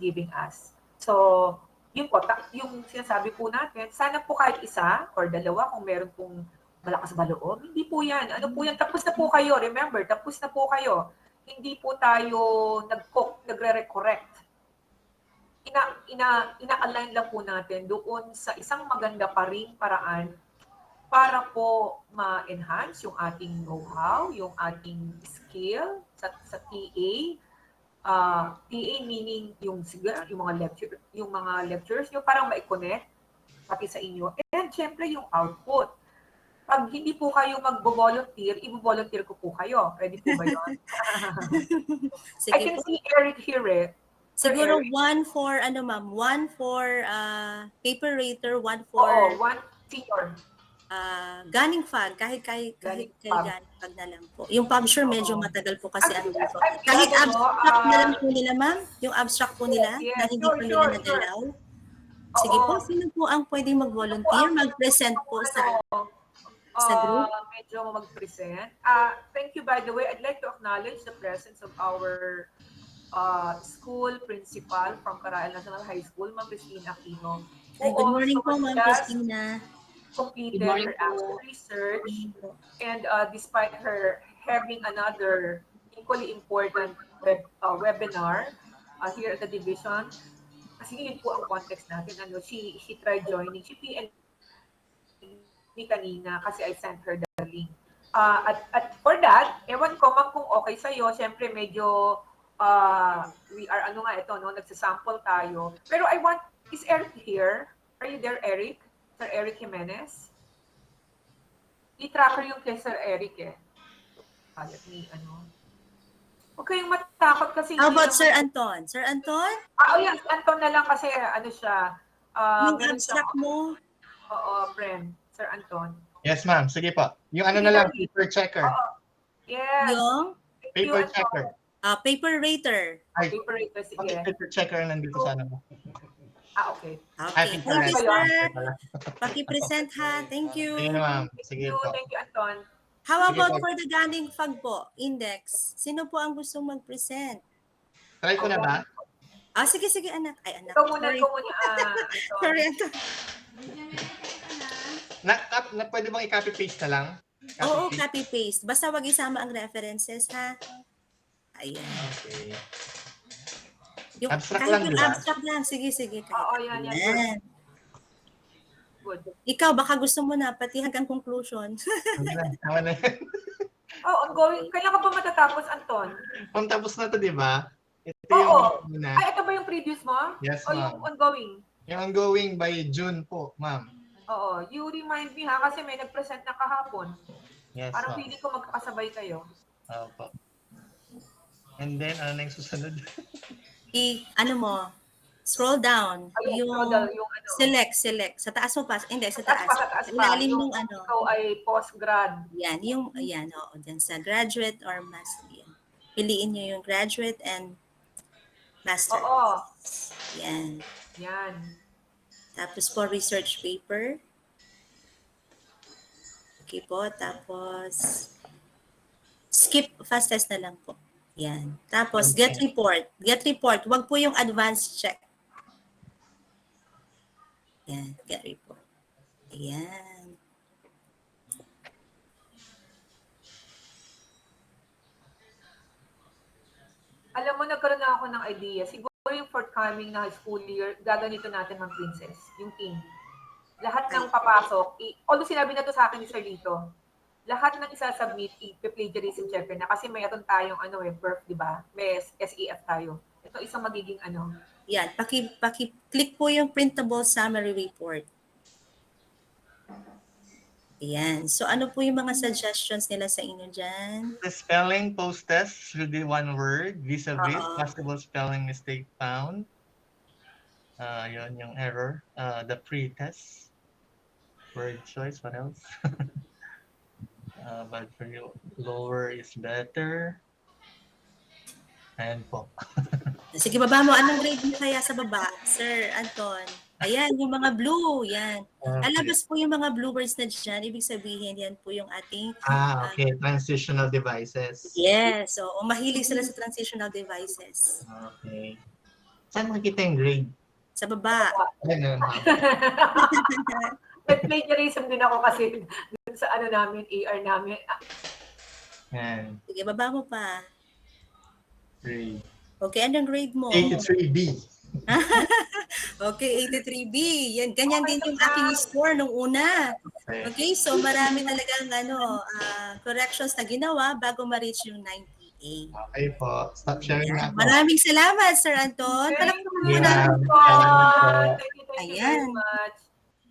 giving us. So, yun po, yung sinasabi po natin, sana po kahit isa or dalawa kung meron pong malakas ba loob, hindi po yan. Ano po yan? Tapos na po kayo. Remember, tapos na po kayo. Hindi po tayo nagre-correct. Ina-align lang po natin doon sa isang maganda pa ring paraan para po ma-enhance yung ating know-how, yung ating skill sa TA. TA meaning yung mga lectures nyo parang ma-connect pati sa inyo. And syempre yung output. Pag hindi po kayo mag-volunteer, i-volunteer ko po kayo. Ready po ba yun? I can see Eric here. Siguro one for paperator, one for one senior. Gunning Fog, kahit Gunning Fog na lang po. Yung PubSure medyo matagal po kasi dito. Kahit abstract na lang po nila, ma'am, yung abstract po nila na hindi po nila nagalaw. Sige po, sino po ang pwedeng mag-volunteer, mag-present po sa... Sa group? Medyo mag-present. Thank you, by the way. I'd like to acknowledge the presence of our school principal from Carael National High School, Ma'am Christina Aquino, who Ay, good morning po, also Ma'am just Christina. completed Good morning her ASCO research, and despite her having another equally important webinar here at the division, kasi yun po ang context natin, she tried joining, she PN me kanina kasi I sent her the link. At for that, ewan ko ma'am kung okay sa'yo, syempre medyo we are ito, no, nagsasample tayo. Pero is Eric here? Are you there, Eric? Sir Eric Jimenez? I-tracker yung kay Sir Eric eh. Let me, huwag kayong matakot kasi How hindi about naman- Sir Anton? Sir Anton? Yes, Anton na lang kasi siya. Yung Meron abstract siyang- mo? Oo, friend. Sir Anton. Yes, ma'am. Sige po. Yung ano na lang, paper checker. Oo. Yes. Yung Thank you, Paper Anton. checker. paper rater. Ay, Paper rate, sige. okay, paper checker ang nandito sa ano mo. Okay. Okay. paper Thank you, checker. sir. Paki-present ha. Thank you. Sige na, ma'am. Thank Sige you, po. thank you, Anton. How Sige about po. for the Ganding Fag po, index? Sino po ang gustong mag-present? Try ko na ba? Sige, anak. Ay, anak. Ikaw muna, Sorry. Anton. Sorry, Anton. Pwede bang i-copy-paste na lang? Oo, Copy-paste? copy-paste. Basta wag isama ang references, ha? Ayan. Okay. Yung, Abstract kahit lang, yung di ba? abstract lang. Sige. Oo, yan. Ayan. Good. Ikaw, baka gusto mo na, pati hanggang conclusion. Tama na yan. Ongoing. Kailan ka pa matatapos, Anton? Kung tapos na to, di ba? Ito Oo. yung muna. Ito ba yung previous mo? Yes, O yung ma'am. ongoing? Yung ongoing by June po, ma'am. Oo. You remind me ha, kasi may nag-present na kahapon. Yes, Parang ma'am. feeling ko magkakasabay kayo. Opo. And then, ano na yung susunod? Ano mo, scroll down. Ayun, yung Select. Sa taas mo pa. Hindi, sa taas. Sa taas pa. Ilalim Yung nung ano. ikaw ay postgrad. Yan, oo, dyan sa graduate or master. Yan. Piliin nyo yung graduate and master. Oo. Yan. Yan. Tapos po, research paper. Okay po, tapos skip, fast test na lang po. Yan. Tapos, get report. Get report. Wag po yung advanced check. Yan, get report. Ayan. Alam mo, nagkaroon na ako ng idea. Siguro yung forthcoming na school year, gaganito natin ng Princess, yung team. Lahat ng papasok, although sinabi na to sa akin ni Sir Lito, lahat ng isasubmit, i-plagiarism checker na kasi may aton tayong birth, di ba? May SEF tayo. Ito isang magiging Yan, paki-click po yung printable summary report. Ayan. So, ano po yung mga suggestions nila sa inyo dyan? The spelling post-test should be one word. Vis-a-vis, possible spelling mistake found. Yun yung error. The pre-test. Word choice, what else? But for you, lower is better. Ayan po. Sige, baba mo. Anong grade mo kaya sa baba, Sir Anton? Ayan, yung mga blue. Yan. Alabas po yung mga blue words na dyan. Ibig sabihin, yan po yung ating... Okay. Transitional devices. Yes. So, mahilig sila sa transitional devices. Okay. Saan makikita yung grade? Sa baba. Ayun, ma'am. But plagiarism din ako kasi dun sa namin, AR namin. Yan. Sige, baba mo pa. Grade. Okay, anong grade mo? 83B. Okay, 83B. Yan, ganyan din yung aking score nung una. Okay. Okay, so marami talagang corrections na ginawa bago ma-reach yung 90A. Okay po. Stop sharing na ako. Maraming salamat, Sir Anton. Thank Palakpakan you, mo na. Yeah. Anton. Thank you very Ayan. much.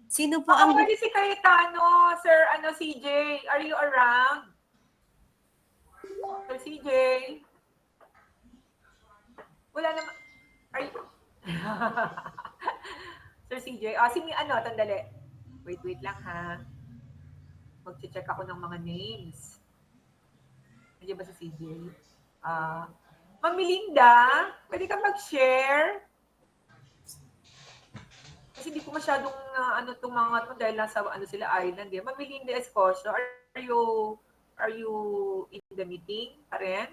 Sino po ang... Pwede si Cayetano, Sir CJ. Are you around? Sir CJ? Wala naman. Are you... Sir CJ, tandali. Wait lang ha. Mag-check ako ng mga names. Nandiyan ba si CJ? Ma'am Melinda, pwede ka mag-share? Kasi hindi ko masyadong ano tong mga to dahil nasa ano sila island eh. Ma'am Melinda Escorcio, are you in the meeting pa rin?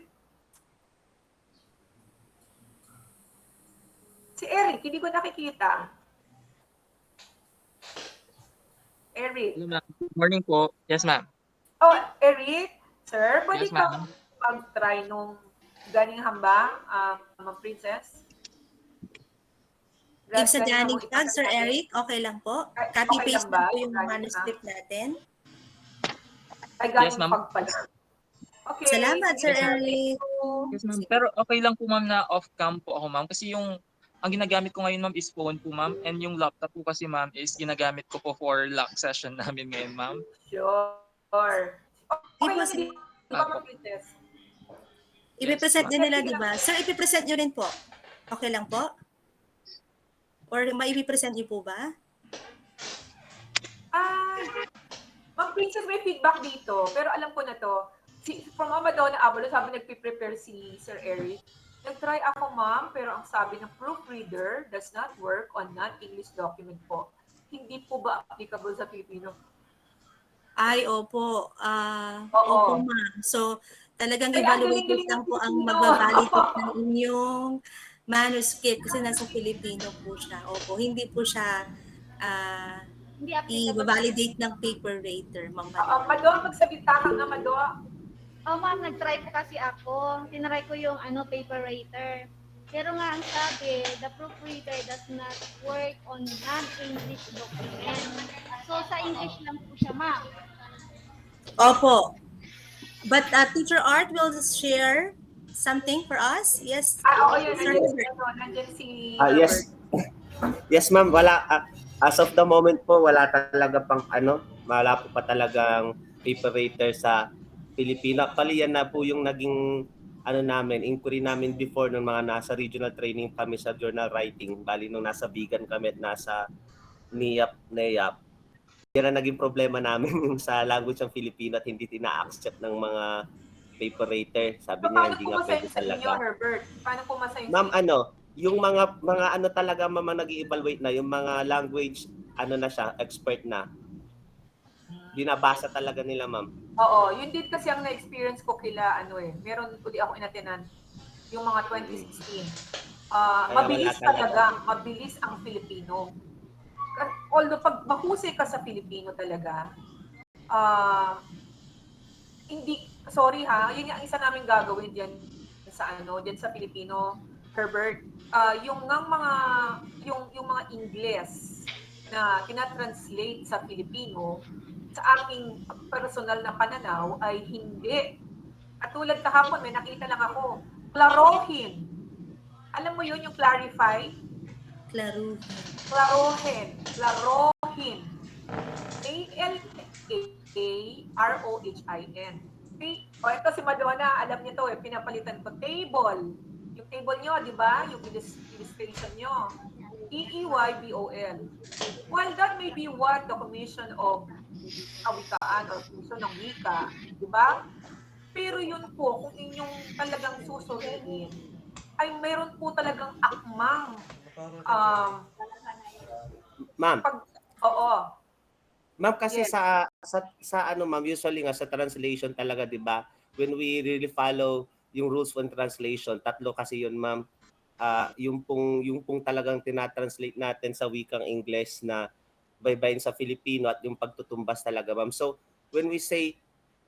Si Eric, hindi ko nakikita. Eric. Hello, ma'am. Good morning po. Yes, ma'am. Oh, Eric, sir, pwede Yes, ka ma'am. mag-try nung ganing hambang, Ma'am Princess? Give sa Galing dining mo tag, Sir ipakita. Eric. Okay lang po. Okay Copy-paste lang ba? lang po yung Galing, manuscript natin. Ay, galing Yes, ma'am. pag pala. Okay. Salamat, sige, Sir Eric. Yes, ma'am. Pero okay lang po, ma'am, na off-cam po ako, ma'am. Kasi ang ginagamit ko ngayon, ma'am, is phone po, ma'am. And yung laptop po kasi, ma'am, is ginagamit ko po for lock session namin ngayon, ma'am. Sure. Okay lang, Ipos- hindi ba, Ma'am Princess? Ipipresent Yes, din nila, di ba? Sir, ipipresent nyo rin po. Okay lang po? Or maipipresent nyo po ba? Ma'am Princess, may feedback dito. Pero alam ko na to. From Mama Donna Abalo, sabi nagpiprepare si Sir Eric. Nag-try ako, ma'am, pero ang sabi ng proofreader does not work on non-English document po. Hindi po ba applicable sa Pilipino? Ay, opo. Oo. Opo, ma'am. So, talagang Ay, ang evaluated galing-galing lang ng po ang Pilipino. magbabalidate ng inyong manuscript kasi nasa Filipino po siya. Opo, hindi po siya Hindi applicable. i-validate ng paper rater, ma'am. Mado, magsalita ka na, Mado. Oh, ma'am, nag-try po kasi ako. Tinry ko yung paper writer. Pero nga ang sabi, the proofreader does not work on non-English document. So sa English lang po siya, ma'am. Opo. But Teacher Art will share something for us. Yes. Oo, yun. Sir Herbert. Nandiyan si Yes. Yes, ma'am. Wala. As of the moment po, wala talaga wala po pa talagang paper rater sa Pilipino. Actually, yan na po yung naging inquiry namin before nung mga nasa regional training kami sa journal writing. Bali, nung nasa Bigan kami at nasa NEAP. Yan ang naging problema namin yung sa language ng Filipino at hindi tina-accept ng mga paper rater. Sabi niya, hindi nga pwede talaga. Herbert? Paano pumasa yung Ma'am, yung mga talaga mama nag-evaluate na, yung mga language, na siya, expert na. Binabasa talaga nila, ma'am. Oo, yun din kasi ang na-experience ko kila, meron ko di ako inatenan, yung mga 2016. Mabilis talaga, mabilis ang Filipino. Although pag mahusay ka sa Filipino talaga, hindi, sorry ha, yun yung isa namin gagawin diyan sa Filipino, Herbert. Yung mga Ingles na tina-translate sa Filipino, sa aming personal na pananaw ay hindi. At tulad kahapon, may nakita lang ako, klarohin. Alam mo yun, yung clarify? Klaruhin. Klarohin. A-L-A-R-O-H-I-N. Okay? O, ito si Madonna, alam niyo to, pinapalitan ko. Table. Yung table nyo, di ba? Yung illustration nyo. E-E-Y-B-O-L. Well, that may be what the Commission of Kawikaan or Commission ng Wika, di ba? Pero yun po, kung inyong talagang susuriin, ay mayroon po talagang akmang Ma'am. Oo. Ma'am, kasi Yes. ma'am, usually nga sa translation talaga, di ba? When we really follow yung rules on translation, tatlo kasi yun, ma'am. Yung pong talagang tinatranslate natin sa wikang Ingles na baybayin sa Filipino at yung pagtutumbas talaga, ma'am. So, when we say,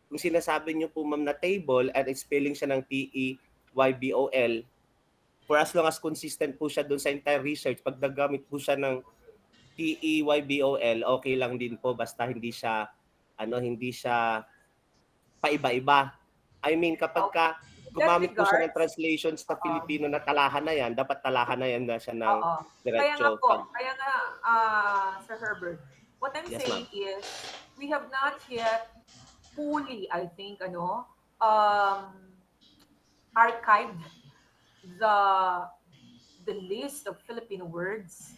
kung sinasabi niyo po, ma'am, na table at spelling siya ng T-E-Y-B-O-L, for as long as consistent po siya doon sa entire research, pag nagamit po siya ng T-E-Y-B-O-L, okay lang din po basta hindi siya paiba-iba. I mean, kapag gumamit po siya ng translation sa Filipino na talahan na yan, dapat talahan na yan na siya ng diretso. Kaya nga, Sir Herbert, what I'm Yes, saying is, we have not yet fully, I think, archived the list of Filipino words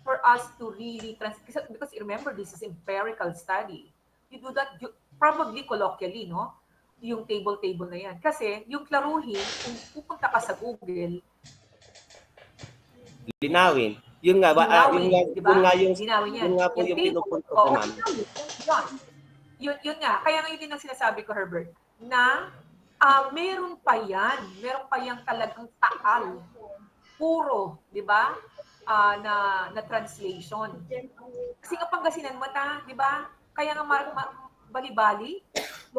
for us to really because remember, this is empirical study. You do that probably colloquially, no? Yung table na yan. Kasi yung klaruhin, kung pupunta ka sa Google, Linawin. Yun nga, Linawin, di ba? yun nga yung Linawin yan. yun nga po yung table, pinupunto ko, ma'am. Yun nga. Kaya ngayon din ang sinasabi ko, Herbert, na meron pa yan talagang taal. Puro, di ba? Na translation. Kasi nga Pangasinan mata, di ba? Kaya nga bali-bali,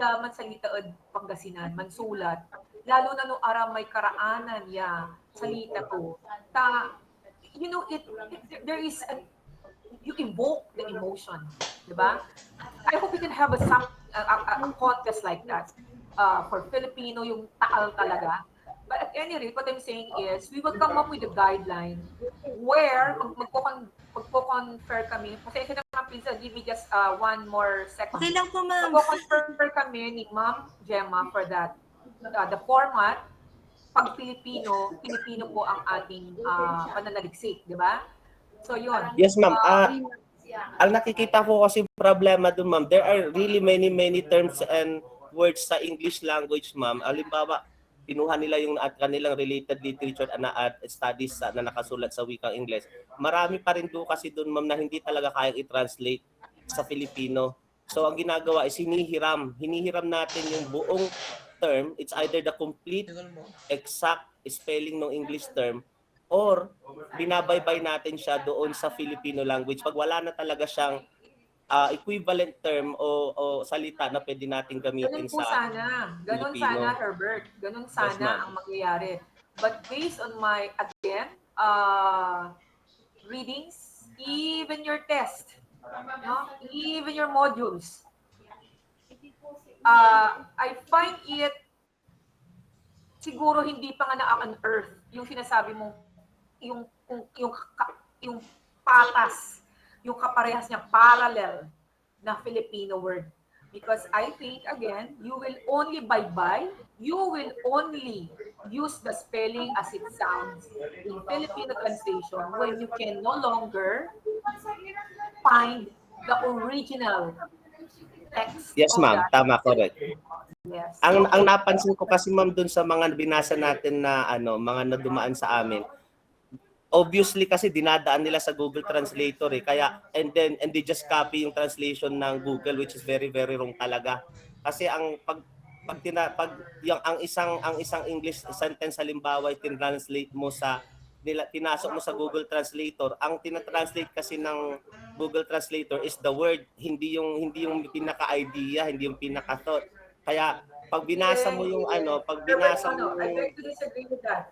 man salitaad Pangasinan, mansulat. Lalo na nung aramay karaanan ya salita ko. You know, there is you evoke the emotion, di ba? I hope we can have a contest like that for Filipino, yung taal talaga. But at any rate, what I'm saying is, we will come up with a guideline where magpo-confer kami. Pasensya naman, please, give me just one more second. Okay lang po, ma'am. Magpo-confer kami ni Ma'am Gemma for that. The format, pag Filipino po ang ating pananaliksik, di ba? So, yun. Yes, ma'am. Ang nakikita ko kasi problema doon, ma'am, there are really many terms and words sa English language, ma'am. Halimbawa, pinuha nila yung at kanilang related literature at studies na nakasulat sa wikang Ingles. Marami pa rin doon kasi doon, ma'am, na hindi talaga kayang i-translate sa Filipino. So, ang ginagawa is hinihiram natin yung buong term. It's either the complete, exact spelling ng English term or binabaybay natin siya doon sa Filipino language. Pag wala na talaga siyang equivalent term o salita na pwede natin gamitin sa Ganun Filipino. sana, Herbert. Ganun sana ang mangyayari. But based on my, again, readings, even your test, no? Even your modules, I find it siguro hindi pa nga na-unearth yung sinasabi mo, yung patas, yung kaparehas niya, parallel na Filipino word. Because I think, again, you will only you will only use the spelling as it sounds in Filipino translation when you can no longer find the original text. Yes, ma'am. Tama, correct. Yes. Ang napansin ko kasi, ma'am, dun sa mga binasa natin na mga nadumaan sa amin, obviously kasi dinadaan nila sa Google Translator kaya and they just copy yung translation ng Google, which is very wrong talaga. Kasi ang ang isang English sentence halimbawa tinranslate mo pinasok mo sa Google Translator, ang tinatranslate kasi ng Google Translator is the word, hindi yung pinaka-idea, hindi yung pinaka-thought. Kaya pag binasa mo yung pag binasa mo I beg to disagree with that.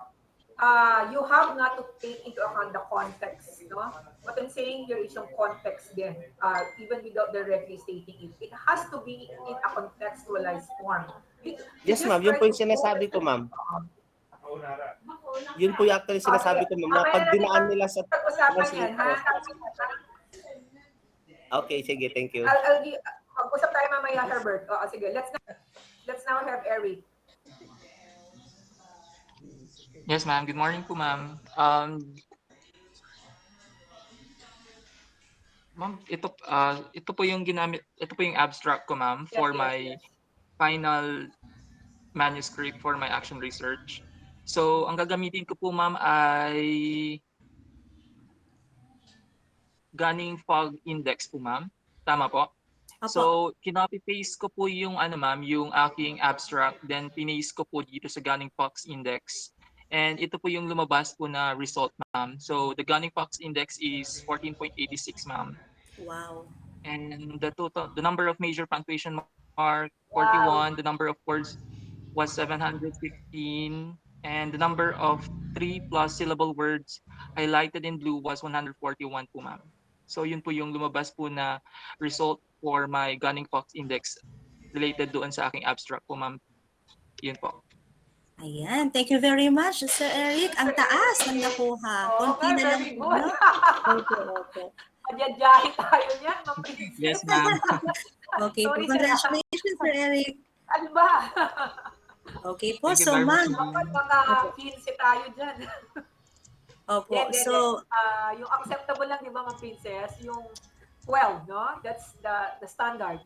You have not to take into account the context, no? What I'm saying here is yung context din, even without directly stating it. It has to be in a contextualized form. Yes, ma'am. Yun po yung sinasabi ko, ma'am. Yun po yung actually sinasabi ko, ma'am, na pag dinaan nila sa translator. Okay, sige, thank you. Pag-usap tayo mamaya, Herbert. Sige, let's now have Eric. Yes, ma'am. Good morning po, ma'am. Ma'am, ito po yung abstract ko, ma'am, for my final manuscript for my action research. So, ang gagamitin ko po, ma'am, ay Gunning Fog Index po, ma'am. Tama po? Apo. So, kinopy-paste ko po yung yung aking abstract, then pinaste ko po dito sa Gunning Fox Index. And ito po yung lumabas po na result, ma'am. So, the Gunning Fox Index is 14.86, ma'am. Wow. And the number of major punctuation mark 41, the number of words was 715, and the number of 3+ syllable words highlighted in blue was 141 po, ma'am. So yun po yung lumabas po na result for my Gunning Fox Index related doon sa aking abstract po, ma'am. Yun po. Ayan, thank you very much, Sir Eric. Ang taas ng nakuha. Konti na lang po, no? Opo. Madyajahe tayo niyan, Ma'am Princess. Yes, ma'am. Okay po, congratulations, Sir Eric. Ano ba? Okay po, Thank you so very much, ma'am. Dapat maka-15 tayo dyan. Opo, so yung acceptable lang, di ba, Ma'am Princess? Yung 12, no? That's the standard.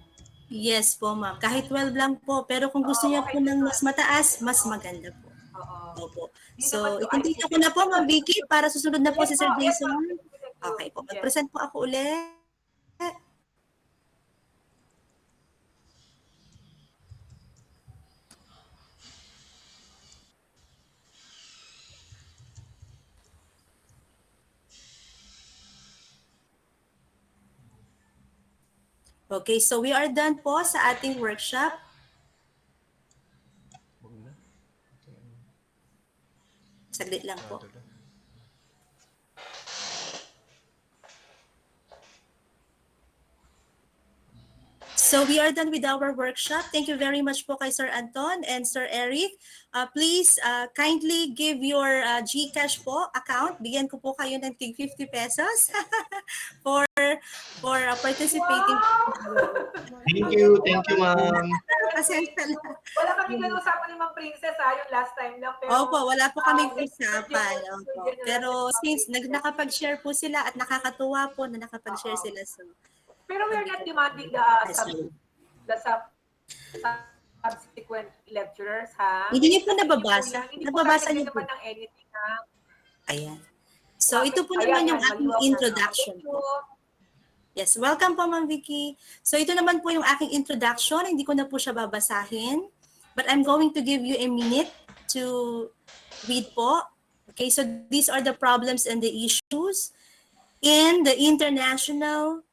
yes po, ma'am. Kahit 12 lang po, pero kung gusto niyo po ng mas mataas, mas maganda po. Opo. So, itintinyo ko na po, Ma'am Vicky, para susunod na po si Sir Jason. Okay po. Yes. Mag-present po ako ulit. Okay, so we are done po sa ating workshop. Saglit lang po. So we are done with our workshop. Thank you very much po kay Sir Anton and Sir Eric. Please kindly give your GCash po account. Bigyan ko po kayo ng tig 50 pesos for participating. Thank you, ma'am. Pasensya na. Wala kami ganun usapan ni Ma'am Princess yung last time lang. Pero, Opo, wala po kaming thank you, usapan. thank you, Opo. thank you, Pero Ma'am since Princess. nakapag-share po sila at nakakatuwa po na nakapag-share sila. So, Pero we're not demanding the subsequent lecturers, ha? Hindi niyo po Kasi nababasa. Hindi po Nababasa natin niyo po. naman ng anything, ha? Ayan. So ito po Ayan, naman yung ayan, aking maliwanag. introduction Thank you. po. Yes, welcome po Ma'am Vicky. So ito naman po yung aking introduction. Hindi ko na po siya babasahin. But I'm going to give you a minute to read po. Okay, so these are the problems and the issues in the international,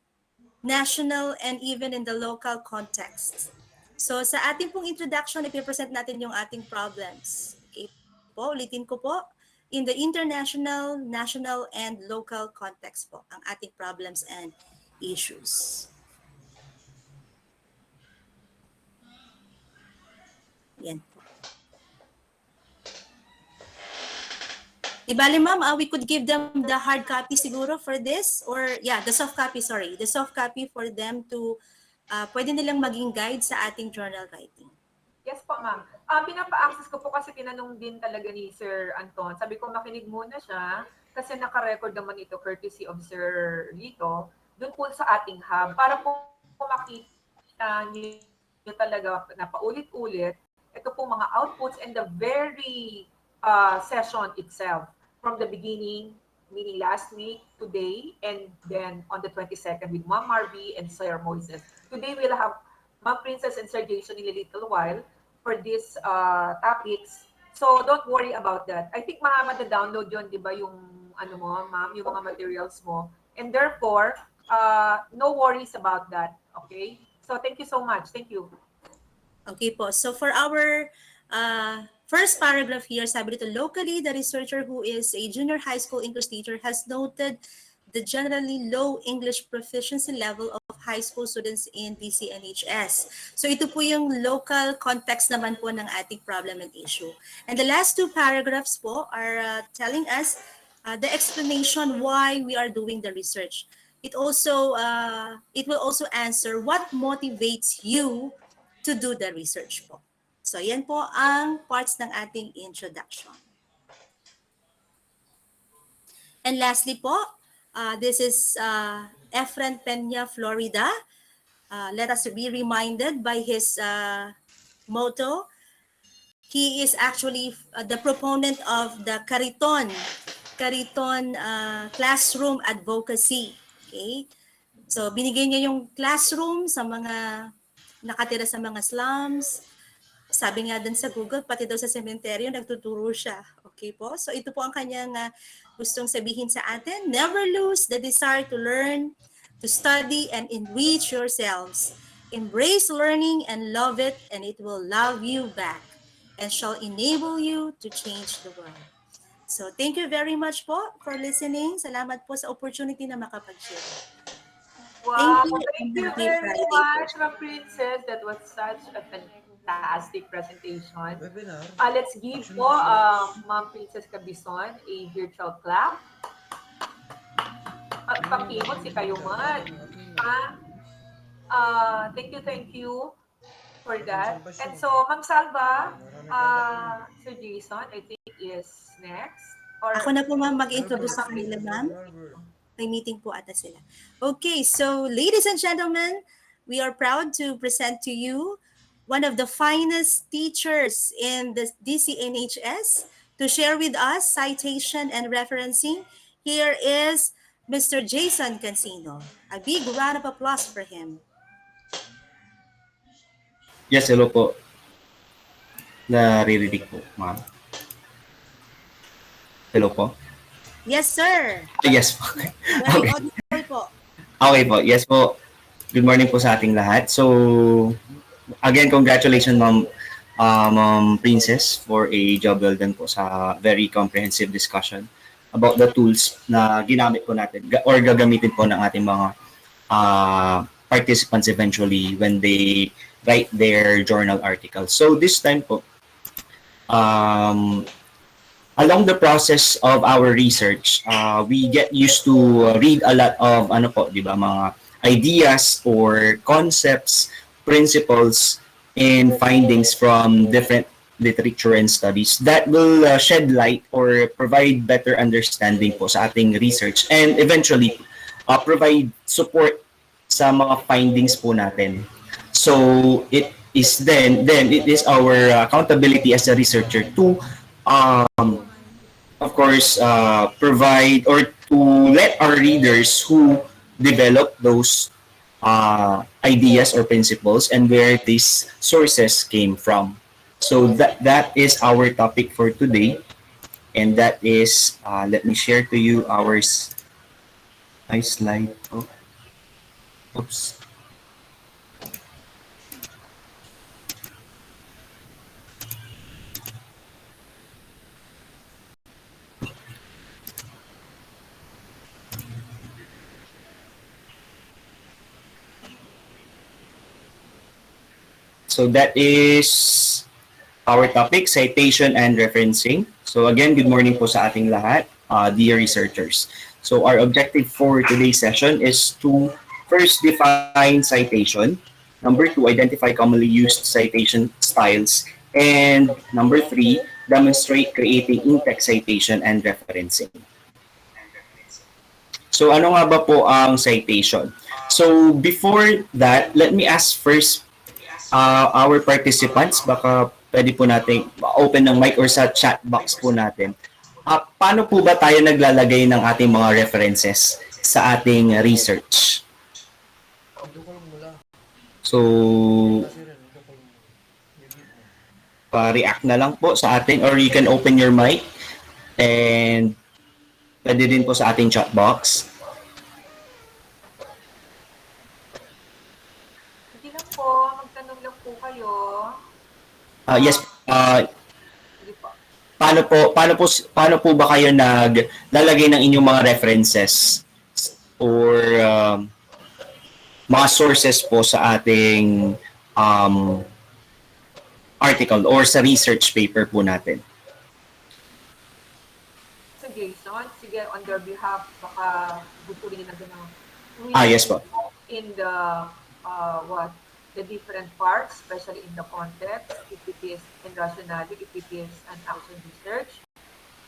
national, and even in the local context. So sa ating pong introduction, ipipresent natin yung ating problems. Okay po, ulitin ko po. In the international, national, and local context po, ang ating problems and issues. Yan po. Ibali ma'am, we could give them the hard copy siguro for this, or yeah, the soft copy, sorry. The soft copy for them to, pwede nilang maging guide sa ating journal writing. Yes po, ma'am. Pinapa-access ko po kasi tinanong din talaga ni Sir Anton. Sabi ko makinig muna siya kasi naka-record naman ito courtesy of Sir Lito dun po sa ating hub para po makita niyo talaga na paulit-ulit ito po mga outputs and the very session itself from the beginning, meaning last week, today, and then on the 22nd with Ma'am Marby and Sir Moises. Today we'll have Ma'am Princess and Sir Jason in a little while for these topics. So don't worry about that. I think download yun, di ba, yung ano mo, ma'am, yung mga materials mo. And therefore, no worries about that. Okay? So thank you so much. Thank you. Okay po. So for our first paragraph here, sabi dito, locally, the researcher who is a junior high school English teacher has noted the generally low English proficiency level of high school students in DCNHS. So ito po yung local context naman po ng ating problem and issue. And the last two paragraphs po are telling us the explanation why we are doing the research. It also, it will also answer what motivates you to do the research po. So yan po ang parts ng ating introduction. And lastly po, this is Efren Peña, Florida. Let us be reminded by his motto. He is actually the proponent of the Cariton classroom advocacy. Okay? So binigay niya yung classroom sa mga nakatira sa mga slums. Sabi nga din sa Google, pati daw sa sementeryo, nagtuturo siya. Okay po? So ito po ang kanyang gustong sabihin sa atin. Never lose the desire to learn, to study, and enrich yourselves. Embrace learning and love it, and it will love you back and shall enable you to change the world. So thank you very much po for listening. Salamat po sa opportunity na makapag-share. Wow, Thank you. thank you very much, Ma'am Princess. That was such a fantastic presentation. Let's give po Ma'am Princess Cabison a virtual clap. Pagkimot si kayo man. Thank you for that. And so, Ma'am Salva, Sir Jason, I think is next. Or, Ako na po ma'am mag-introduce sa kanila ma'am. May meeting po ata sila. Okay, so ladies and gentlemen, we are proud to present to you one of the finest teachers in the DCNHS to share with us citation and referencing. Here is Mr. Jason Cancino. A big round of applause for him. Yes, hello po. Naririnig po, ma'am. Hello po? Yes, sir. Yes po. Very Okay. audible po. Okay po. Yes po. Good morning po sa ating lahat. So, again, congratulations, Ma'am Ma'am Princess, for a job well done po sa very comprehensive discussion about the tools na ginamit po natin or gagamitin po ng ating mga participants eventually when they write their journal articles. So this time po, along the process of our research, we get used to read a lot of di ba, mga ideas or concepts, principles, and findings from different literature and studies that will shed light or provide better understanding po sa ating research and eventually provide support sa mga findings po natin. So it is then it is our accountability as a researcher to of course provide or to let our readers who develop those ideas or principles and where these sources came from. So that is our topic for today, and that is let me share to you our slide. Oh. Oops. So that is our topic, citation and referencing. So again, good morning po sa ating lahat, dear researchers. So our objective for today's session is to first define citation, number 2, identify commonly used citation styles, and number 3, demonstrate creating in-text citation and referencing. So ano nga ba po ang citation? So before that, let me ask first our participants, baka pwede po natin open ng mic or sa chat box po natin. Paano po ba tayo naglalagay ng ating mga references sa ating research? So, pa-react na lang po sa atin or you can open your mic and pwede din po sa ating chat box. Hindi lang po, magtanong lang po kayo. Yes, Sige po. paano po ba kayo naglalagay ng inyong mga references or mga sources po sa ating article or sa research paper po natin? So Jason, sige, on their behalf, baka gusto rin na gano'n. Yes po. In the the different parts, especially in the context, if it is in rationality, if it is an action research,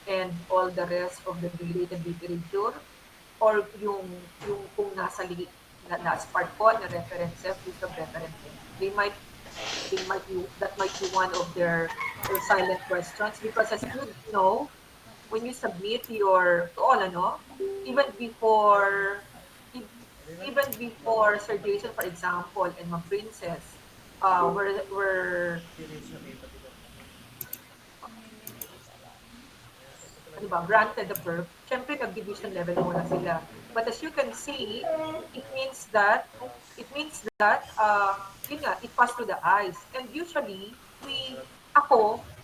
and all the rest of the related literature, or yung kung nasa part po na references, list of references. That might be one of their silent questions, because as you know, when you submit your even before Sir Jason, for example, and Ma'am Princess, were granted the perf, syempre nag-division level muna sila. But as you can see, it means that yun nga, it passed through the eyes. And usually,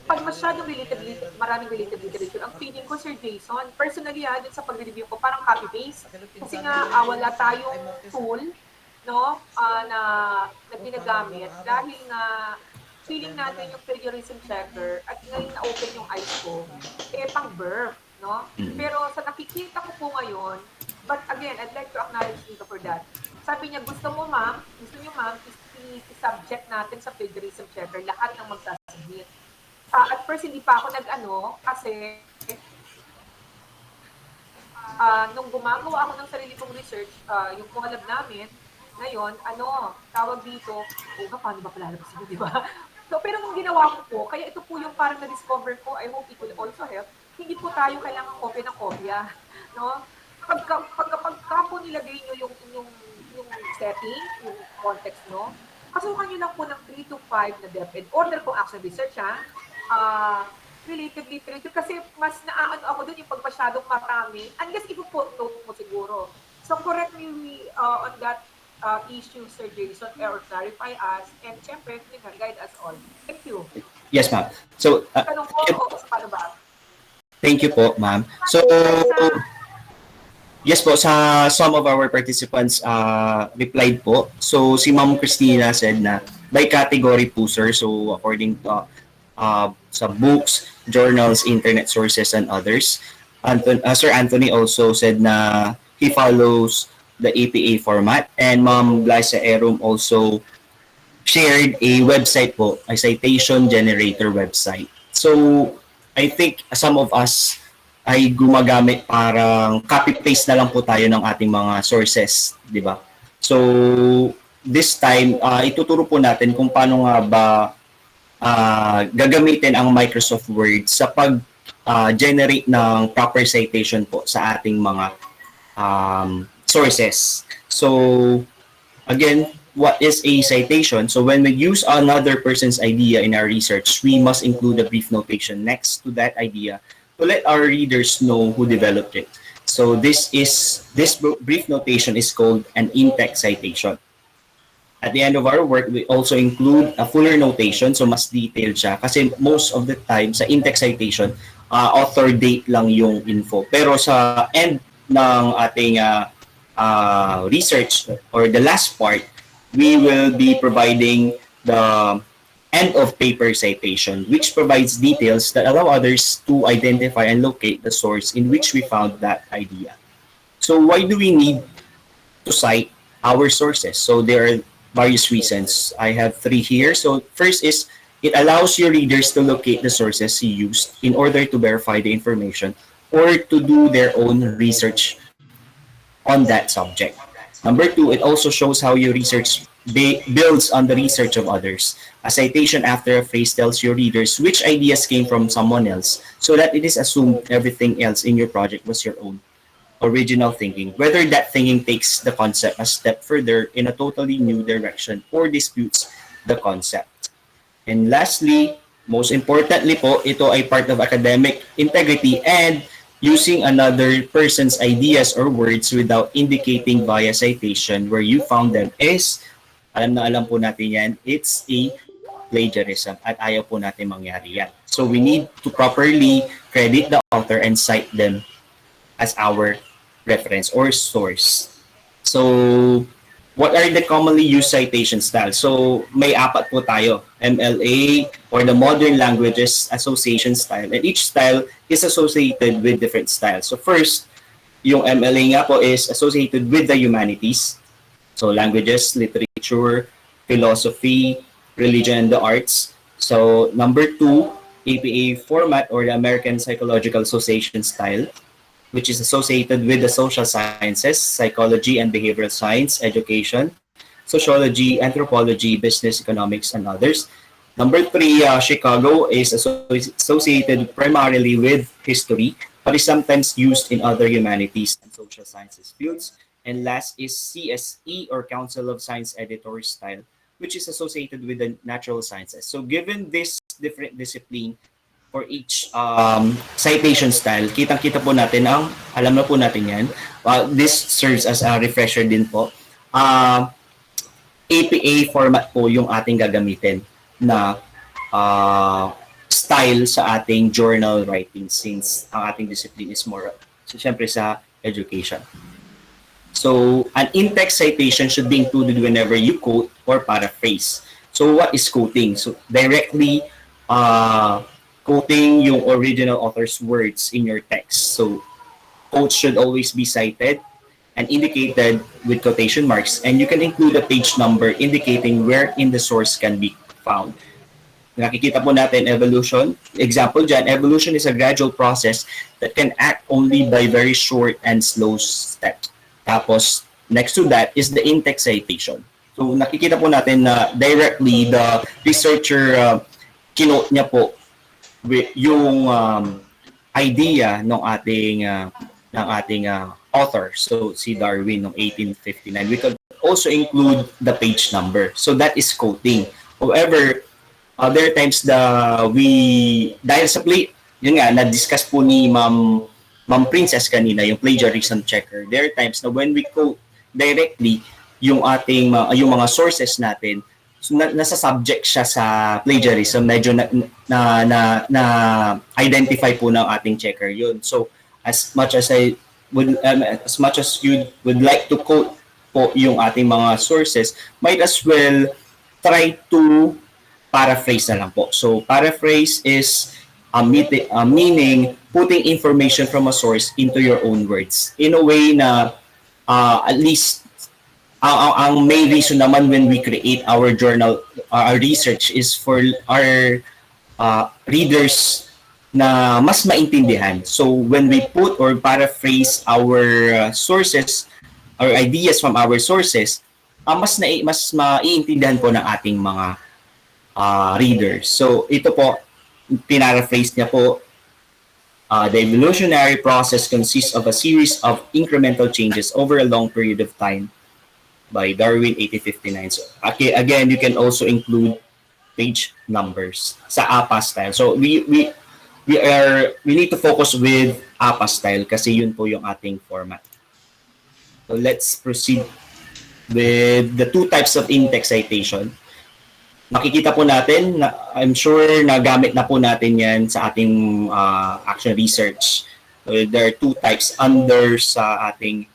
pag masyadong maraming related literature, ang feeling ko, Sir Jason, personally dun sa pag-review ko, parang copy-paste. Kasi nga, wala tayong tool, no, na ginagamit. Dahil nga, feeling natin yung plagiarism checker at ngayon na-open yung eyes ko, pang birth, no? Pero sa nakikita ko po ngayon, but again, I'd like to acknowledge dito for that. Sabi niya, gusto niyo ma'am, i-subject natin sa plagiarism checker lahat ng magsasubmit. At first, hindi pa ako kasi nung gumagawa ako ng sarili kong research, yung collab namin, ngayon, tawag dito, paano ba palalabas mo, di ba? So, pero nung ginawa ko po, kaya ito po yung parang na-discover ko, I hope it will also help, hindi po tayo kailangan kopya ng kopya, no? pagka po nilagay nyo yung setting, yung context no, kasukan nyo lang po ng 3 to 5 na DepEd. Order po action research relatively trade kasi mas naaano ako dun yung pag masyadong marami unless ipo-note mo siguro. So correct me on that issue, Sir Jason, or clarify us, and syempre, guide us all. Thank you. Yes, ma'am. So, Tanong ko, paano ba? thank you po, ma'am. So, yes po, sa some of our participants replied po. So, si Ma'am Christina said na by category po, sir. So, according to sa books, journals, internet sources, and others. Sir Anthony also said na he follows the APA format, and Ma'am Blysa Erum also shared a website po, a citation generator website. So, I think some of us ay gumagamit parang copy-paste na lang po tayo ng ating mga sources, di ba? So, this time, ituturo po natin kung paano nga ba gagamitin ang Microsoft Word sa pag-generate ng proper citation po sa ating mga sources. So, again, what is a citation? So, when we use another person's idea in our research, we must include a brief notation next to that idea to let our readers know who developed it. So, this brief notation is called an in-text citation. At the end of our work, we also include a fuller notation, so mas detailed siya. Kasi most of the time, sa in-text citation, author date lang yung info. Pero sa end ng ating research, or the last part, we will be providing the end of paper citation, which provides details that allow others to identify and locate the source in which we found that idea. So why do we need to cite our sources? So there are various reasons. I have 3 here. So first is, it allows your readers to locate the sources you used in order to verify the information or to do their own research on that subject. Number 2, it also shows how your research builds on the research of others. A citation after a phrase tells your readers which ideas came from someone else, so that it is assumed everything else in your project was your own original thinking, whether that thinking takes the concept a step further in a totally new direction or disputes the concept. And lastly, most importantly po, ito ay part of academic integrity, and using another person's ideas or words without indicating via citation where you found them is, alam na alam po natin yan, it's a plagiarism, at ayaw po natin mangyari yan. So we need to properly credit the author and cite them as our reference or source. So, what are the commonly used citation styles? So, may 4 po tayo. MLA, or the Modern Languages Association style. And each style is associated with different styles. So, first, yung MLA nga po is associated with the humanities. So, languages, literature, philosophy, religion, and the arts. So, number 2, APA format, or the American Psychological Association style, which is associated with the social sciences, psychology and behavioral science, education, sociology, anthropology, business, economics, and others. Number 3, Chicago is associated primarily with history, but is sometimes used in other humanities and social sciences fields. And last is CSE, or Council of Science Editors style, which is associated with the natural sciences. So given this different discipline, for each citation style, kitang-kita po natin alam na po natin yan. This serves as a refresher din po. APA format po yung ating gagamitin na style sa ating journal writing, since ang ating discipline is more, syempre sa education. So, an in-text citation should be included whenever you quote or paraphrase. So, what is quoting? So, directly quoting yung original author's words in your text. So, quotes should always be cited and indicated with quotation marks, and you can include a page number indicating where in the source can be found. Nakikita po natin evolution. Example dyan, evolution is a gradual process that can act only by very short and slow steps. Tapos, next to that is the in-text citation. So, nakikita po natin na directly the researcher kinote niya po yung idea ng ating author. So si Darwin noong 1859. We could also include the page number. So that is quoting. However, there are times dahil sa yun nga, na-discuss po ni Ma'am Princess kanina, yung plagiarism checker. There are times na when we quote directly yung yung mga sources natin, so nasa subject siya sa plagiarism, medyo na identify po ng ating checker yun. So as much as you would like to quote po yung ating mga sources, might as well try to paraphrase na lang po. So paraphrase is meaning putting information from a source into your own words in a way na at least ang main reason naman when we create our journal, our research is for our readers na mas maintindihan. So when we put or paraphrase our sources, our ideas from our sources, mas maiintindihan po ng ating mga readers. So ito po, pinaraphrase niya po, the evolutionary process consists of a series of incremental changes over a long period of time by Darwin, 1859. So again, you can also include page numbers sa APA style. So we need to focus with APA style kasi yun po yung ating format. So let's proceed with the two types of in-text citation. Makikita po natin, I'm sure nagamit na po natin yan sa ating action research. So there are two types under sa ating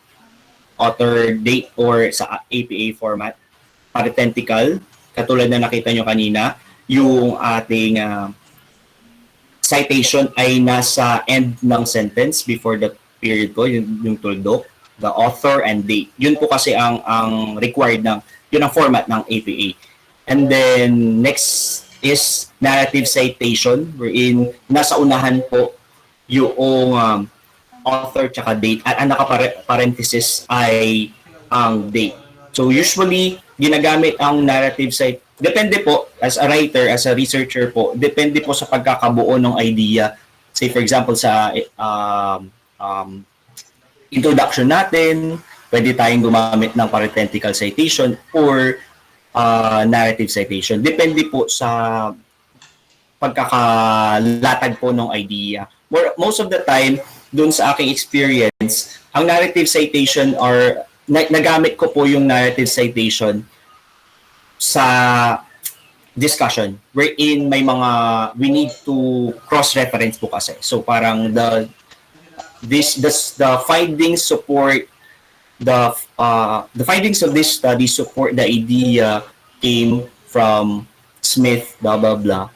author date or sa APA format. Parenthetical, katulad na nakita nyo kanina, yung ating citation ay nasa end ng sentence before the period po, yung tuldok, the author and date. Yun po kasi ang required yun ang format ng APA. And then next is narrative citation wherein nasa unahan po yung author tsaka date at ang naka-parenthesis ay ang date. So usually ginagamit ang narrative citation. Depende po as a writer, as a researcher po, depende po sa pagkakabuo ng idea. Say for example sa introduction natin, pwede tayong gumamit ng parenthetical citation or narrative citation. Depende po sa pagkakalatag po ng idea. Most of the time, dun sa aking experience, ang narrative citation or nagamit ko po yung narrative citation sa discussion wherein may we need to cross-reference po kasi. So parang the findings support the findings of this study support the idea came from Smith, blah, blah, blah,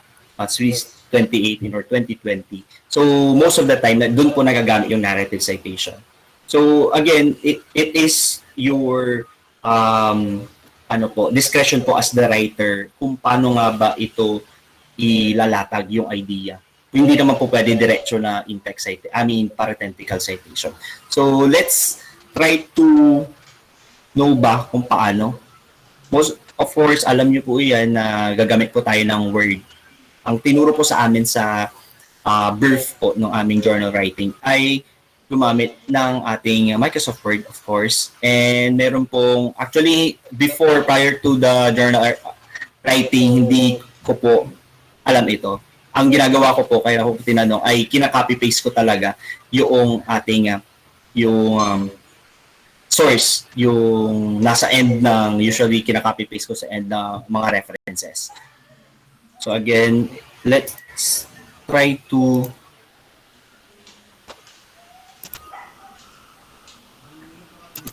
Swiss 2018 or 2020. So, most of the time, doon po nagagamit yung narrative citation. So, again, it is your discretion po as the writer kung paano nga ba ito ilalatag yung idea. Hindi naman po pwede diretso na in-text citation, parenthetical citation. So, let's try to know ba kung paano. Of course, alam niyo po yan na gagamit po tayo ng Word. Ang tinuro po sa amin sa birth po ng aming journal writing ay gumamit ng ating Microsoft Word, of course. And meron pong, actually, prior to the journal writing, hindi ko po alam ito. Ang ginagawa ko po, kaya ako tinanong, ay kina-copy-paste ko talaga yung ating, source, yung nasa end ng, usually kina-copy-paste ko sa end ng mga references. So again, let's try to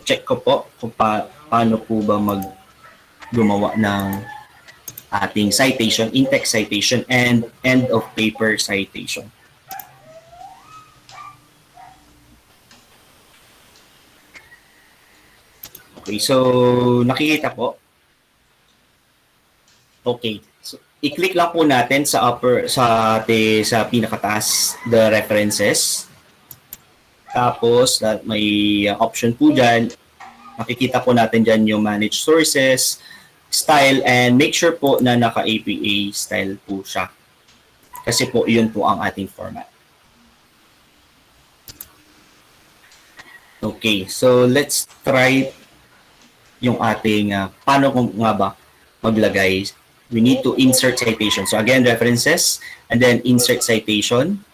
check ko po kung paano po ba gumawa ng ating citation, in-text citation, and end of paper citation. Okay, so nakikita po. Okay. So i-click lang po natin sa pinakataas the references. Tapos may option po diyan. Makikita po natin diyan yung manage sources, style, and make sure po na naka-APA style po siya. Kasi po yun po ang ating format. Okay, so let's try yung ating paano kung nga ba maglagay. We need to insert citation. So again, references and then insert citation.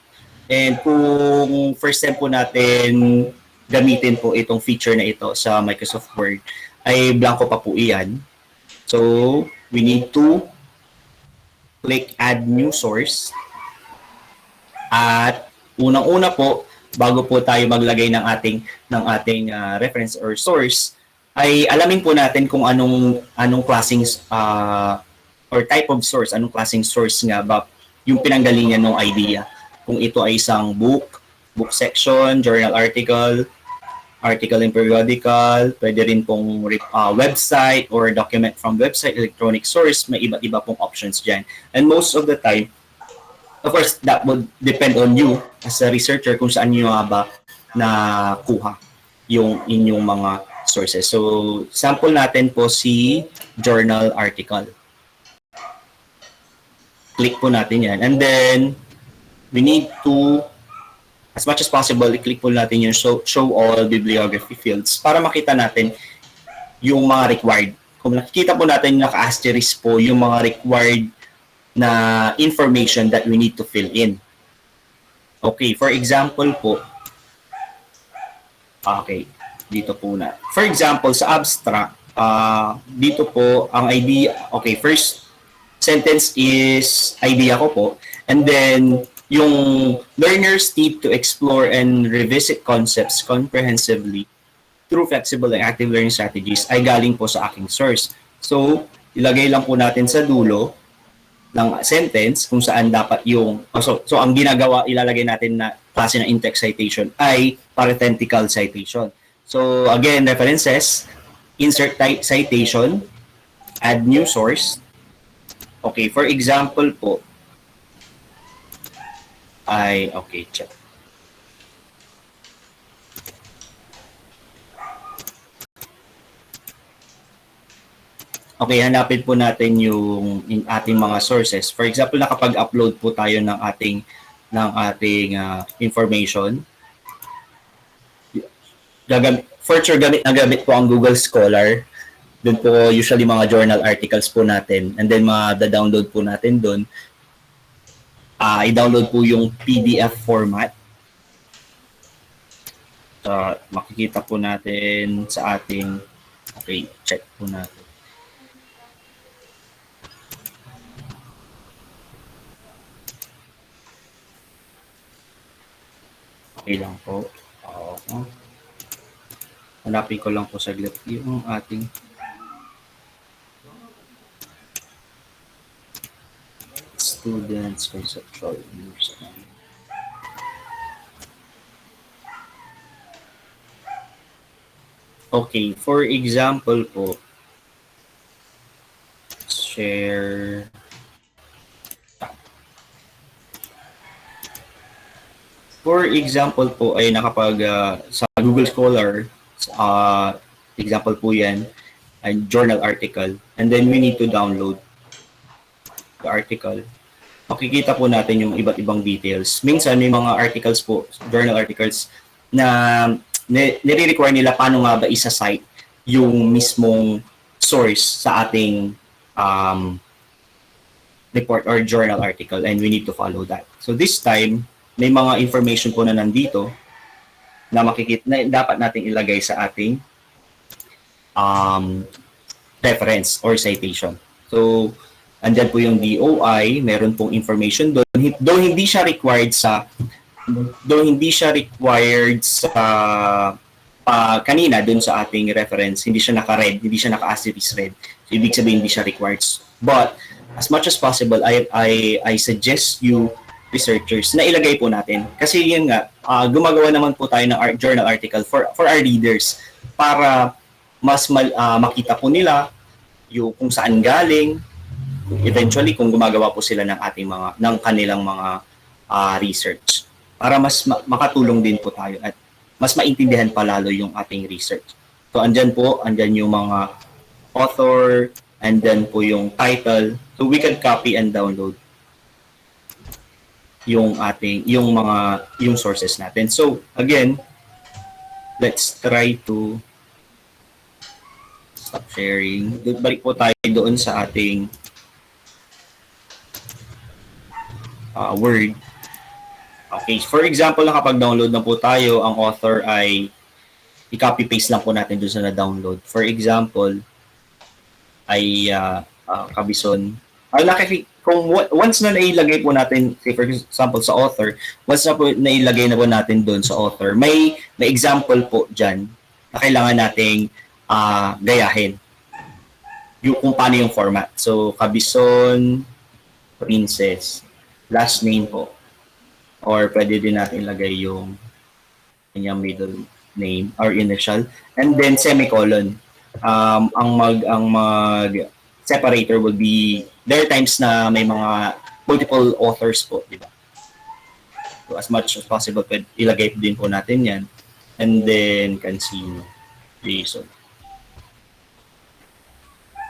And kung first time po natin gamitin po itong feature na ito sa Microsoft Word, ay blanco pa po iyan. So we need to click add new source. At unang-una po, bago po tayo maglagay ng ating reference or source, ay alamin po natin kung anong klaseng or type of source, anong klaseng source nga ba yung pinanggalingan ng idea. Kung ito ay isang book section, journal article in periodical, pwede rin pong website or document from website, electronic source, may iba't iba pong options dyan. And most of the time, of course, that would depend on you as a researcher kung saan nyo ba nakuha yung inyong mga sources. So, sample natin po si journal article. Click po natin yan. And then, we need to, as much as possible, i-click po natin yung show all bibliography fields para makita natin yung mga required. Kung nakikita po natin, naka-asterisk po yung mga required na information that we need to fill in. Okay, for example po, okay, dito po na. For example, sa abstract, dito po ang idea, okay, first sentence is idea ko po, and then yung learners need to explore and revisit concepts comprehensively through flexible and active learning strategies ay galing po sa aking source. So, ilagay lang po natin sa dulo ng sentence kung saan dapat yung so ang ginagawa, ilalagay natin na klase ng in-text citation ay parenthetical citation. So again, references, insert citation, add new source. Okay, for example po ay okay, check. Okay, hanapin po natin yung ating mga sources. For example, nakapag-upload po tayo ng ating information. For sure, gamit po ang Google Scholar. Doon po usually mga journal articles po natin. And then ma-download po natin doon. I-download po yung PDF format. Makikita po natin sa ating, okay, check po natin. Okay lang po. Hanapin ko lang po saglit yung ating students conceptual understanding. Okay, for example po, share. For example po ay sa Google Scholar, example po yan, ay journal article. And then we need to download the article. Makikita po natin yung iba't ibang details. Minsan may mga articles po, journal articles, na nire-require nila paano nga ba isa-cite yung mismong source sa ating report or journal article, and we need to follow that. So this time, may mga information po na nandito na makikita na dapat nating ilagay sa ating reference or citation. So, andyan po yung DOI, meron pong information doon. Though hindi siya required sa kanina doon sa ating reference, hindi siya naka-red, hindi siya naka-asterisk red. So, ibig sabihin hindi siya required. But as much as possible, I suggest you researchers na ilagay po natin. Kasi yun nga, gumagawa naman po tayo ng journal article for our readers para mas makita po nila yung kung saan galing, eventually kung gumagawa po sila ng kanilang mga research para mas makatulong din po tayo at mas maintindihan pa lalo yung ating research. So andyan yung mga author, and then po yung title. So we can copy and download yung sources natin. So again, let's try to stop sharing. Balik po tayo doon sa ating Word. Okay, for example, nakapag-download na po tayo, ang author ay i-copy-paste lang po natin doon sa na-download. For example, ay Cabison. Kung once na nailagay po natin, say for example sa author, once na po nailagay na po natin doon sa author, may example po dyan na kailangan nating gayahin. Kung paano yung format. So, Cabison, Princess, last name po. Or pwede din natin ilagay yung kanyang middle name or initial. And then semicolon. Ang mag separator will be, there are times na may mga multiple authors po, di ba? So as much as possible, ilagay din po natin yan. And then Cancino, Jason.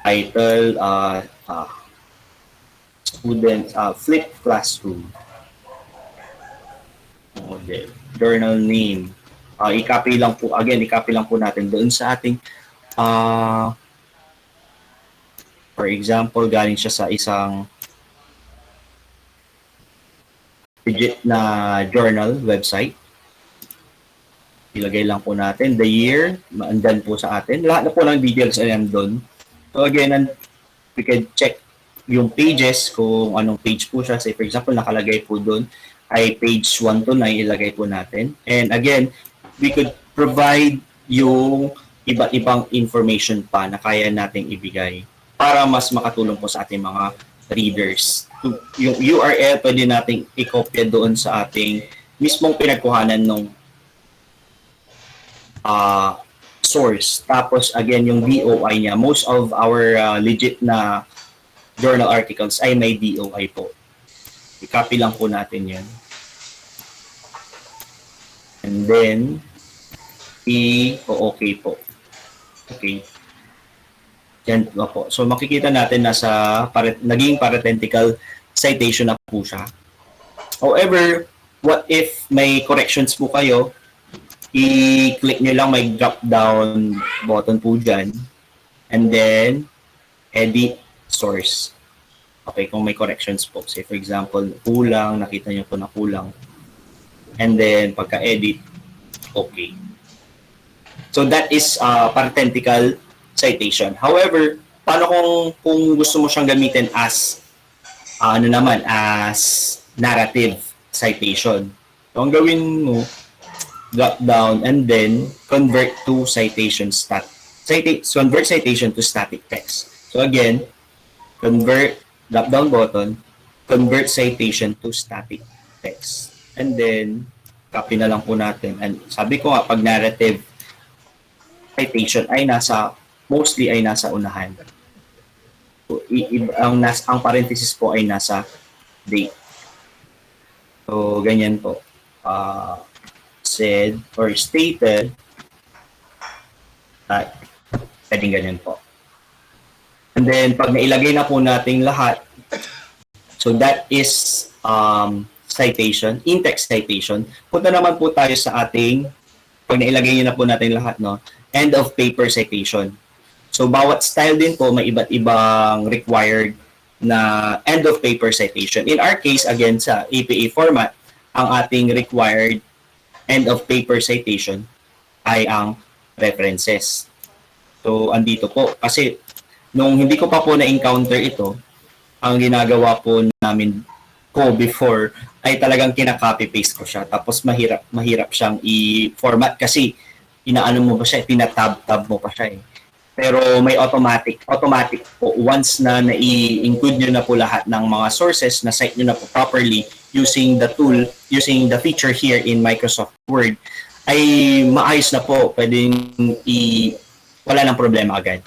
Title, student, flip classroom. Model. Journal name. I-copy lang po, i-copy lang po natin doon sa ating for example, galing siya sa isang legit na journal website. Ilagay lang po natin the year, andyan po sa atin. Lahat na po ng details ay doon. So again, we can check yung pages kung anong page po siya. Say for example, nakalagay po doon ay page 1 to 9, ilagay po natin. And again, we could provide yung iba't ibang information pa na kaya nating ibigay para mas makatulong po sa ating mga readers. Yung URL, pwede nating i-copy doon sa ating mismong pinagkuhanan ng source. Tapos, again, yung DOI niya. Most of our legit na journal articles ay may DOI po. I-copy lang po natin yan. And then, okay po. Okay. Yan po. So, makikita natin na naging parenthetical citation na po siya. However, what if may corrections po kayo, i-click nyo lang, may drop-down button po dyan. And then, edit source. Okay, kung may corrections po. Say, for example, kulang, nakita nyo po na kulang. And then, pagka-edit, okay. So, that is parenthetical citation. However, paano kung gusto mo siyang gamitin as as narrative citation? So, ang gawin mo, drop down and then convert to convert citation to static text. So again, convert, drop down button, convert citation to static text. And then, copy na lang po natin. And sabi ko nga, pag narrative citation ay mostly ay nasa unahan. So, ang parenthesis po ay nasa date. So, ganyan po. Said or stated at pwedeng ganyan po. And then, pag nailagay na po natin lahat, so that is citation, in-text citation. Punta naman po tayo sa ating, pag nailagay na po natin lahat, no, end of paper citation. So, bawat style din po, may iba't ibang required na end of paper citation. In our case, again, sa APA format, ang ating required end of paper citation ay ang references. So, andito po. Kasi, nung hindi ko pa po na-encounter ito, ang ginagawa po namin before ay talagang kinaka-copy-paste ko siya. Tapos, mahirap siyang i-format kasi inaano mo pa siya, tinatab-tab mo pa siya eh. Pero may automatic po. Once na nai-include nyo na po lahat ng mga sources, na cite nyo na po properly using the tool, using the feature here in Microsoft Word, ay maayos na po. Pwedeng wala nang problema agad.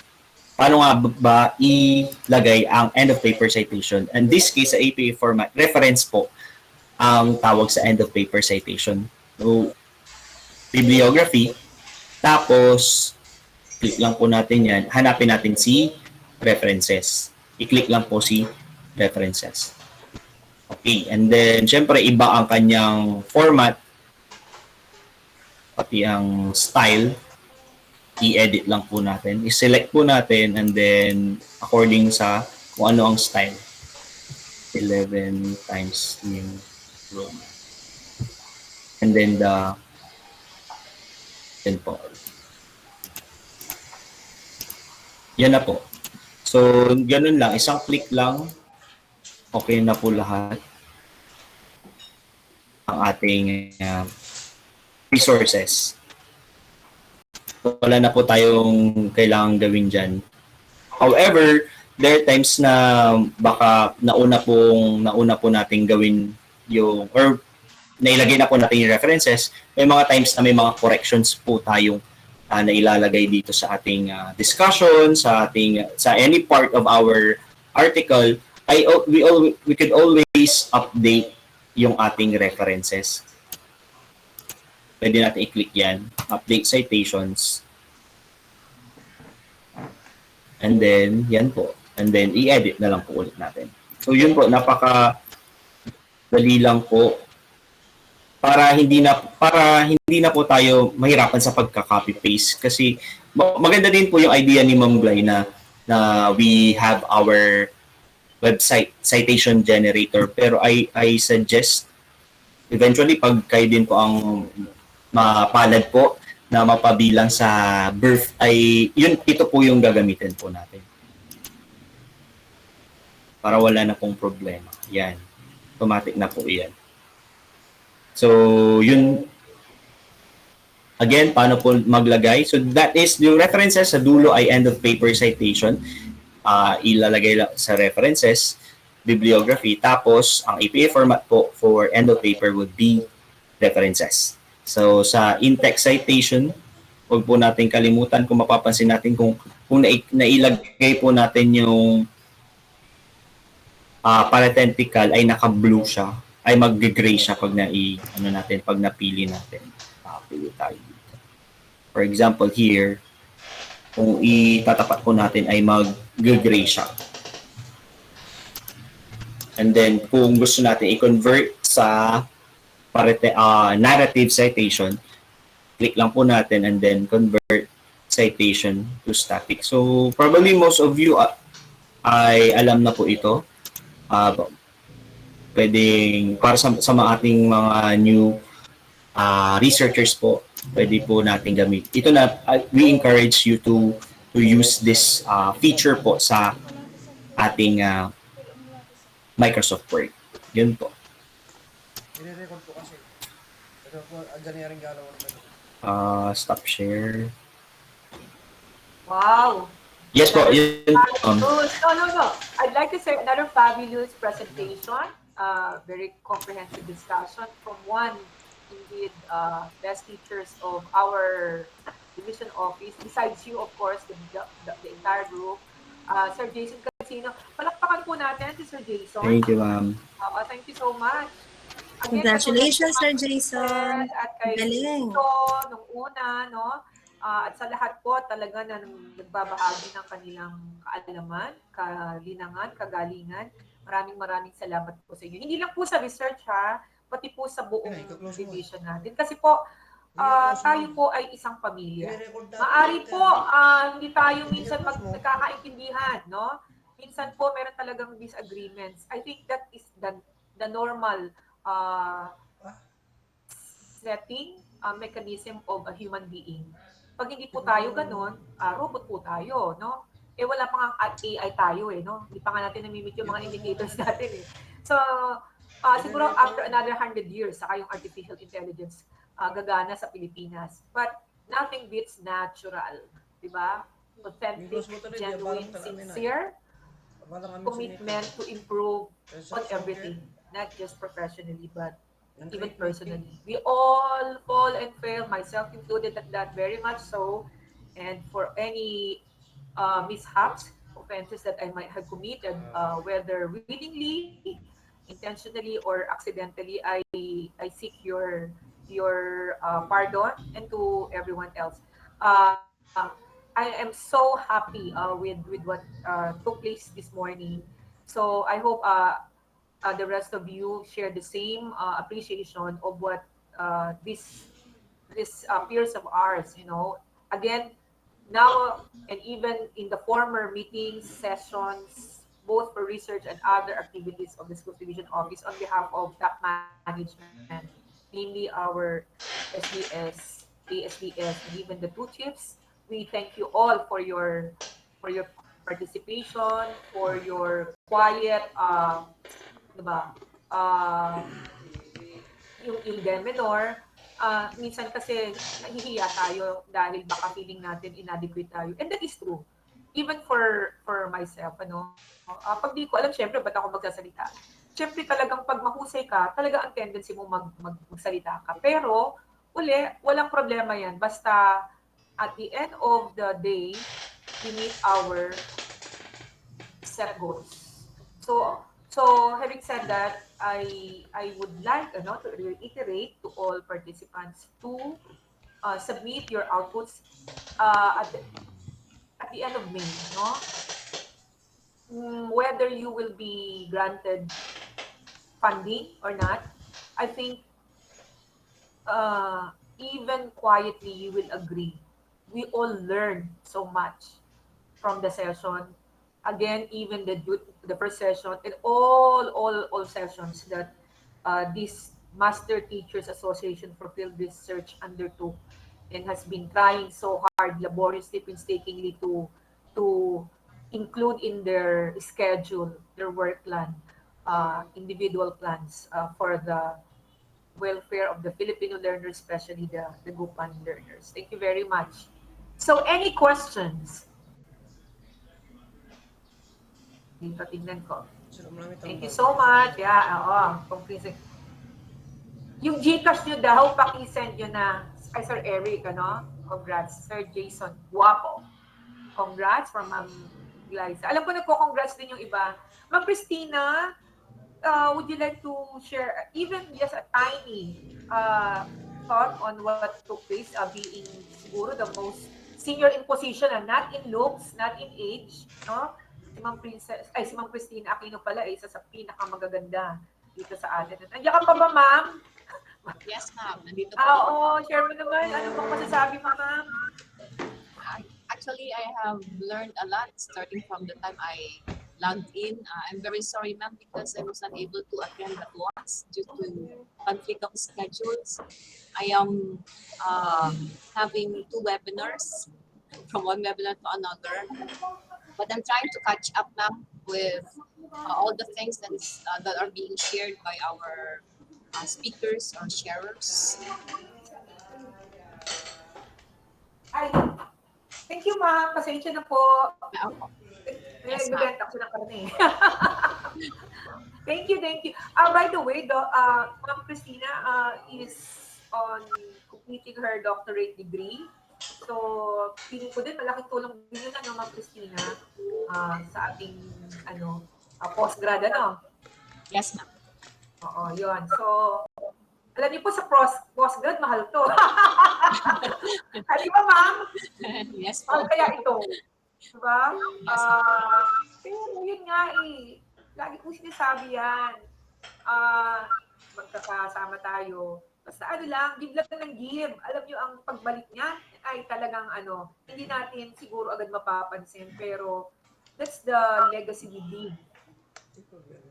Paano nga ba ilagay ang end of paper citation? In this case, sa APA format, reference po ang tawag sa end of paper citation. So, bibliography, tapos click lang po natin yan. Hanapin natin si references. I-click lang po si references. Okay, and then syempre iba ang kanyang format. pati ang style, i-edit lang po natin. I-select po natin and then according sa kung ano ang style. 11 times New Roman. And then then po. Yan na po. So, ganun lang. Isang click lang. Okay na po lahat ang ating resources. So, wala na po tayong kailangang gawin dyan. However, there are times na baka nauna po nating gawin yung, or nailagay na po natin yung references. May mga times na may mga corrections po tayong na ilalagay dito sa ating discussion, sa any part of our article. We could always update yung ating references. Pwede natin i-click yan, update citations. And then, yan po. And then, i-edit na lang po ulit natin. So, yun po, napaka-dali lang po para hindi na po tayo mahirapan sa pagka-copy paste kasi maganda din po yung idea ni Ma'am Glay na we have our website citation generator, pero I suggest eventually pag kayo din po ang mapalad po na mapabilang sa birth ay ito po yung gagamitin po natin para wala na pong problema. Yan, automatic na po yan. So, yun. Again, paano po maglagay? So, that is, yung references sa dulo ay end of paper citation. Ilalagay sa references, bibliography. Tapos, ang APA format po for end of paper would be references. So, sa in-text citation, huwag po natin kalimutan kung mapapansin natin kung nailagay po natin yung parenthetical ay naka-blue siya, ay mag-gray siya pag pag napili natin. Pili tayo dito. For example, here, kung itatapat po natin ay mag-gray siya. And then, kung gusto natin i-convert sa narrative citation, click lang po natin and then convert citation to static. So, probably most of you ay alam na po ito. Pwedeng para sa ating mga new researchers po, pwede po natin gamit. Ito na, we encourage you to use this feature po sa ating Microsoft Word. Yun po. I-record po kasi. Ito po, ganyan rin galaw. Stop share. Wow. Yes po. Yun. No. I'd like to say another fabulous presentation. Very comprehensive discussion from one indeed best teachers of our division office. Besides you, of course, the entire group. Sir Jason Casino. Palakpakan po natin si Sir Jason. Thank you, ma'am. Thank you so much. Again, Congratulations, Sir Jason. At kay Galing. Tito, nung una, no? At sa lahat po talaga na nagbabahagi ng kanilang kaalaman, kalinangan, kagalingan. Maraming salamat po sa inyo. Hindi lang po sa research ha, pati po sa buong division natin. Kasi po, tayo po ay isang pamilya. Maari po, hindi tayo minsan nagkakaintindihan, no? Minsan po, meron talagang disagreements. I think that is the normal setting, mechanism of a human being. Pag hindi po tayo ganun, robot po tayo, no? Wala pa nga AI tayo no? Hindi pa nga natin namimit yung mga indicators natin So, siguro after another 100 years, saka yung artificial intelligence gagana sa Pilipinas. But nothing beats natural, di ba? Authentic, genuine, sincere, commitment to improve on everything, not just professionally, but even personally. We all fall and fail, myself included at that, very much so. And for any mishaps, offenses that I might have committed, whether willingly, intentionally, or accidentally, I seek your pardon, and to everyone else. I am so happy with what took place this morning. So I hope the rest of you share the same appreciation of what this peers of ours, again, now and even in the former meetings, sessions, both for research and other activities of the Schools Division Office on behalf of top management, namely our SDS, ASDS, and even the two chiefs, we thank you all for your participation, for your quiet, diba, uh, yung Demenor, minsan kasi nahihiya tayo dahil baka feeling natin inadequate tayo. And that is true. Even for myself, pag di ko alam, syempre, ba't ako magsasalita? Syempre, talagang pag mahusay ka, talaga ang tendency mo magsalita ka. Pero, walang problema yan. Basta, at the end of the day, we meet our set goals. So having said that, I would like to reiterate to all participants to submit your outputs at the end of May, no? Whether you will be granted funding or not, I think even quietly you will agree. We all learn so much from the session. Again, even the first session and all sessions that this Master Teachers Association for Field Research undertook and has been trying so hard, laboriously, painstakingly to include in their schedule, their work plan, individual plans for the welfare of the Filipino learners, especially the Gupan learners. Thank you very much. So, any questions? Dito, tingnan ko. Thank you so much. Yeah, comprehensive. Yung Gcash nyo daw, paki-send nyo na. Ay, Sir Eric, Congrats. Sir Jason, guwapo. Congrats from Ma'am Glyza. Alam ko nagko-congrats din yung iba. Ma'am Christina, would you like to share even just a tiny thought on what took place, being siguro the most senior in position, and not in looks, not in age, no? Si Ma'am Christina Aquino pala isa sa pinakamagaganda dito sa atin. Nandiyan ka pa ba, ma'am? Yes, ma'am. Nandito Oo, share mo naman. Ano bang masasabi mo, ma'am? Actually, I have learned a lot starting from the time I logged in. I'm very sorry, ma'am, because I was unable to attend at once due to conflict of schedules. I am having 2 webinars, from one webinar to another. But I'm trying to catch up, ma'am, with all the things that are being shared by our speakers or sharers. Ay, thank you, ma'am. Pasensya na po. Yes, Nagbibenta ko ng karne. Thank you. By the way, Ma'am Christina is on completing her doctorate degree. So, feeling ko din, malaking tulong din yun, Ma'am Christina, sa ating, postgrad, Yes, ma'am. Oo, yun. So, alam niyo po sa postgrad, mahal to. Di ba, ma'am? Yes, mahal po. kaya ito. Diba? Yes, Pero yun nga lagi ko sinasabi yan. Magkakasama tayo. Basta give lang ng give. Alam niyo, ang pagbalik niya ay talagang hindi natin siguro agad mapapansin. Pero that's the legacy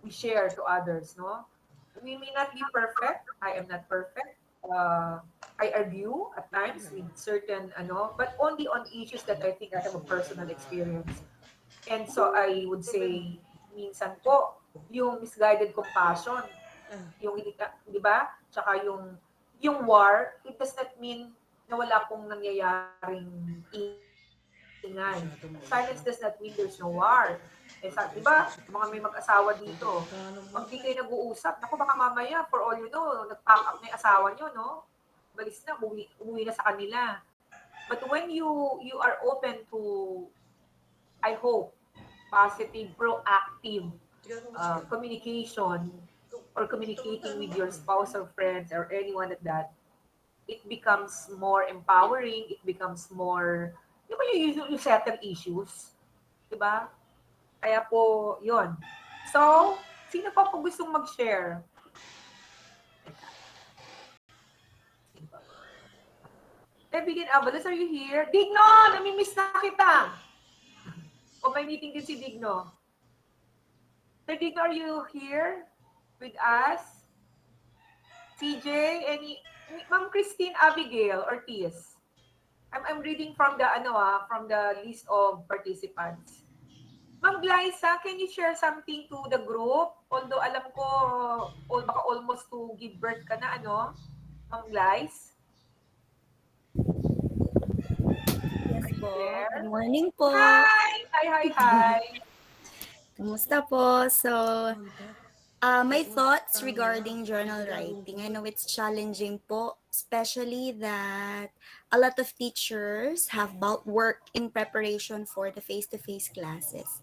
we share to others, no? We may not be perfect. I am not perfect. I argue at times with certain but only on issues that I think I have a personal experience. And so I would say, minsan po, yung misguided compassion, yung hindi, di ba? Tsaka yung war, it does not mean na wala pong nangyayaring ingay. Silence does not mean there's no war. Di ba? Mga may mag-asawa dito. Pag di kayo nag-uusap, naku, baka mamaya, for all you know, nag-pack up na yung asawa nyo, no? Balis na, umuwi na sa kanila. But when you are open to, I hope, positive, proactive communication or communicating with your spouse or friends or anyone like that, it becomes more empowering, it becomes more, you settle issues. Diba? Kaya po, yun. So, sino pa po gustong mag-share? Evelyn Avalos, are you here? Digno, namimiss na kita. O may meeting din si Digno. Sir Digno, are you here with us? CJ, Ma'am Christine Abigail Ortiz. I'm reading from the from the list of participants. Ma'am Glyza, can you share something to the group? Although alam ko, baka almost to give birth ka na, Ma'am Glyza? Yes po. Good morning po. Hi. Kamusta po? So, my thoughts regarding journal writing. I know it's challenging po, especially that a lot of teachers have bulk work in preparation for the face-to-face classes.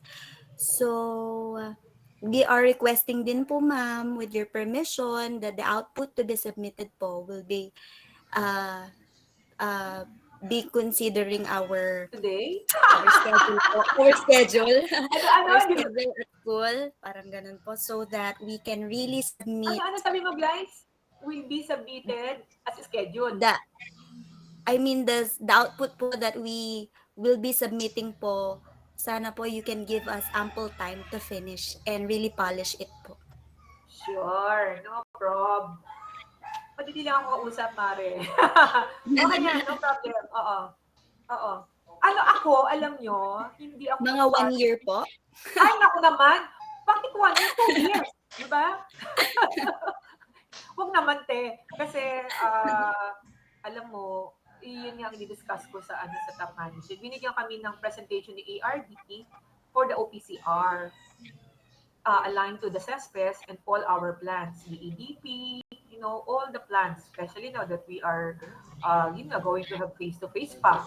So, we are requesting din po, ma'am, with your permission, that the output to be submitted po will be be considering our today schedule po, our schedule ano, our schedule at school, parang ganun po, so that we can really submit. Ano sabi mo, Blythe? Will be submitted as scheduled. The output po that we will be submitting po, sana po you can give us ample time to finish and really polish it po. Sure, no problem. Pwede lang ako kausap, Mare. Okay na, no problem. Oo. Ako, alam nyo, hindi ako... Mga 1 year po? Ay, naku naman. Bakit 1 year? 2 years. Diba? Huwag naman, te. Kasi, alam mo, yun yung i-discuss ko sa top management. Binigyan kami ng presentation ni ARDT for the OPCR. Aligned to the CESPES and all our plans, the EDP, all the plans, especially now that we are, going to have face-to-face pa.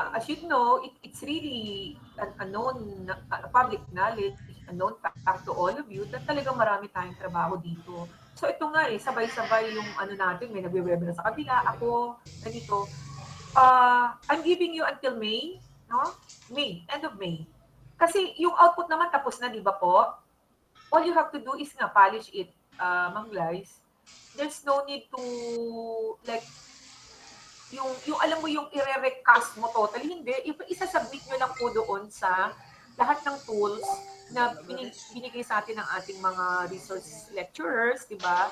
As you know, it's really a known public knowledge, a known fact to all of you that talagang marami tayong trabaho dito. So ito nga sabay-sabay yung natin, may nagwe-webinar sa kabila, ako, ganito. I'm giving you until May, no? May, end of May. Kasi yung output naman tapos na, di ba po? All you have to do is polish it, Ma'am Glyce. There's no need to, like, yung alam mo yung i-recast mo totally, hindi. Isa-submit nyo lang po doon sa lahat ng tools na binigay sa atin ng ating mga resource lecturers, di ba?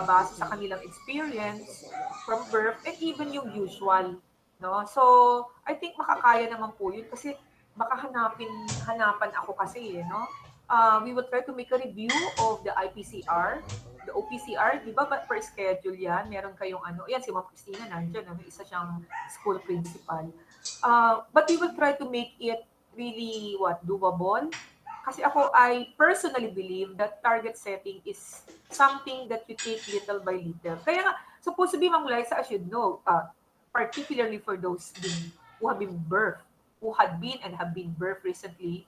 Base sa kanilang experience from birth and even yung usual. No? So, I think makakaya naman po yun kasi baka hanapan ako kasi, no? We will try to make a review of the IPCR, the OPCR, di ba? But per schedule yan, meron kayong yan si Ma'am Christina nandyan, may isa siyang school principal. But we will try to make it really, doable? Kasi I personally believe that target setting is something that you take little by little. Kaya nga, supposed to be, Ma'am Liza, as you know, particularly for those who have been and have been birthed recently,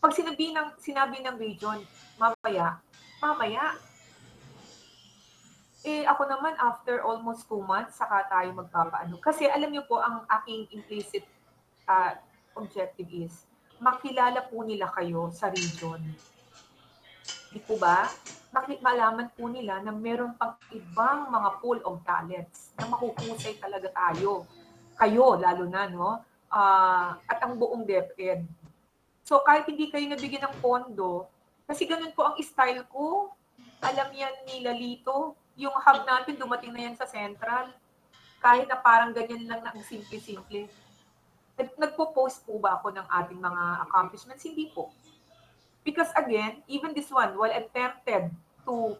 pag sinabi ng region, mamaya, ako naman after almost 2 months, saka tayo magpapaano. Kasi alam niyo po, ang aking implicit objective is, makilala po nila kayo sa region. Di po ba? Malaman po nila na meron pang ibang mga pool of talents na makukusay talaga tayo. Kayo, lalo na, no? At ang buong DepEd. So, kahit hindi kayo nabigyan ng pondo, kasi ganun po ang style ko. Alam yan ni Lalito. Yung hub natin, dumating na yan sa Central. Kahit na parang ganyan lang na ang simple-simple. Nagpo-post po ba ako ng ating mga accomplishments? Hindi po. Because again, even this one, while I'm tempted to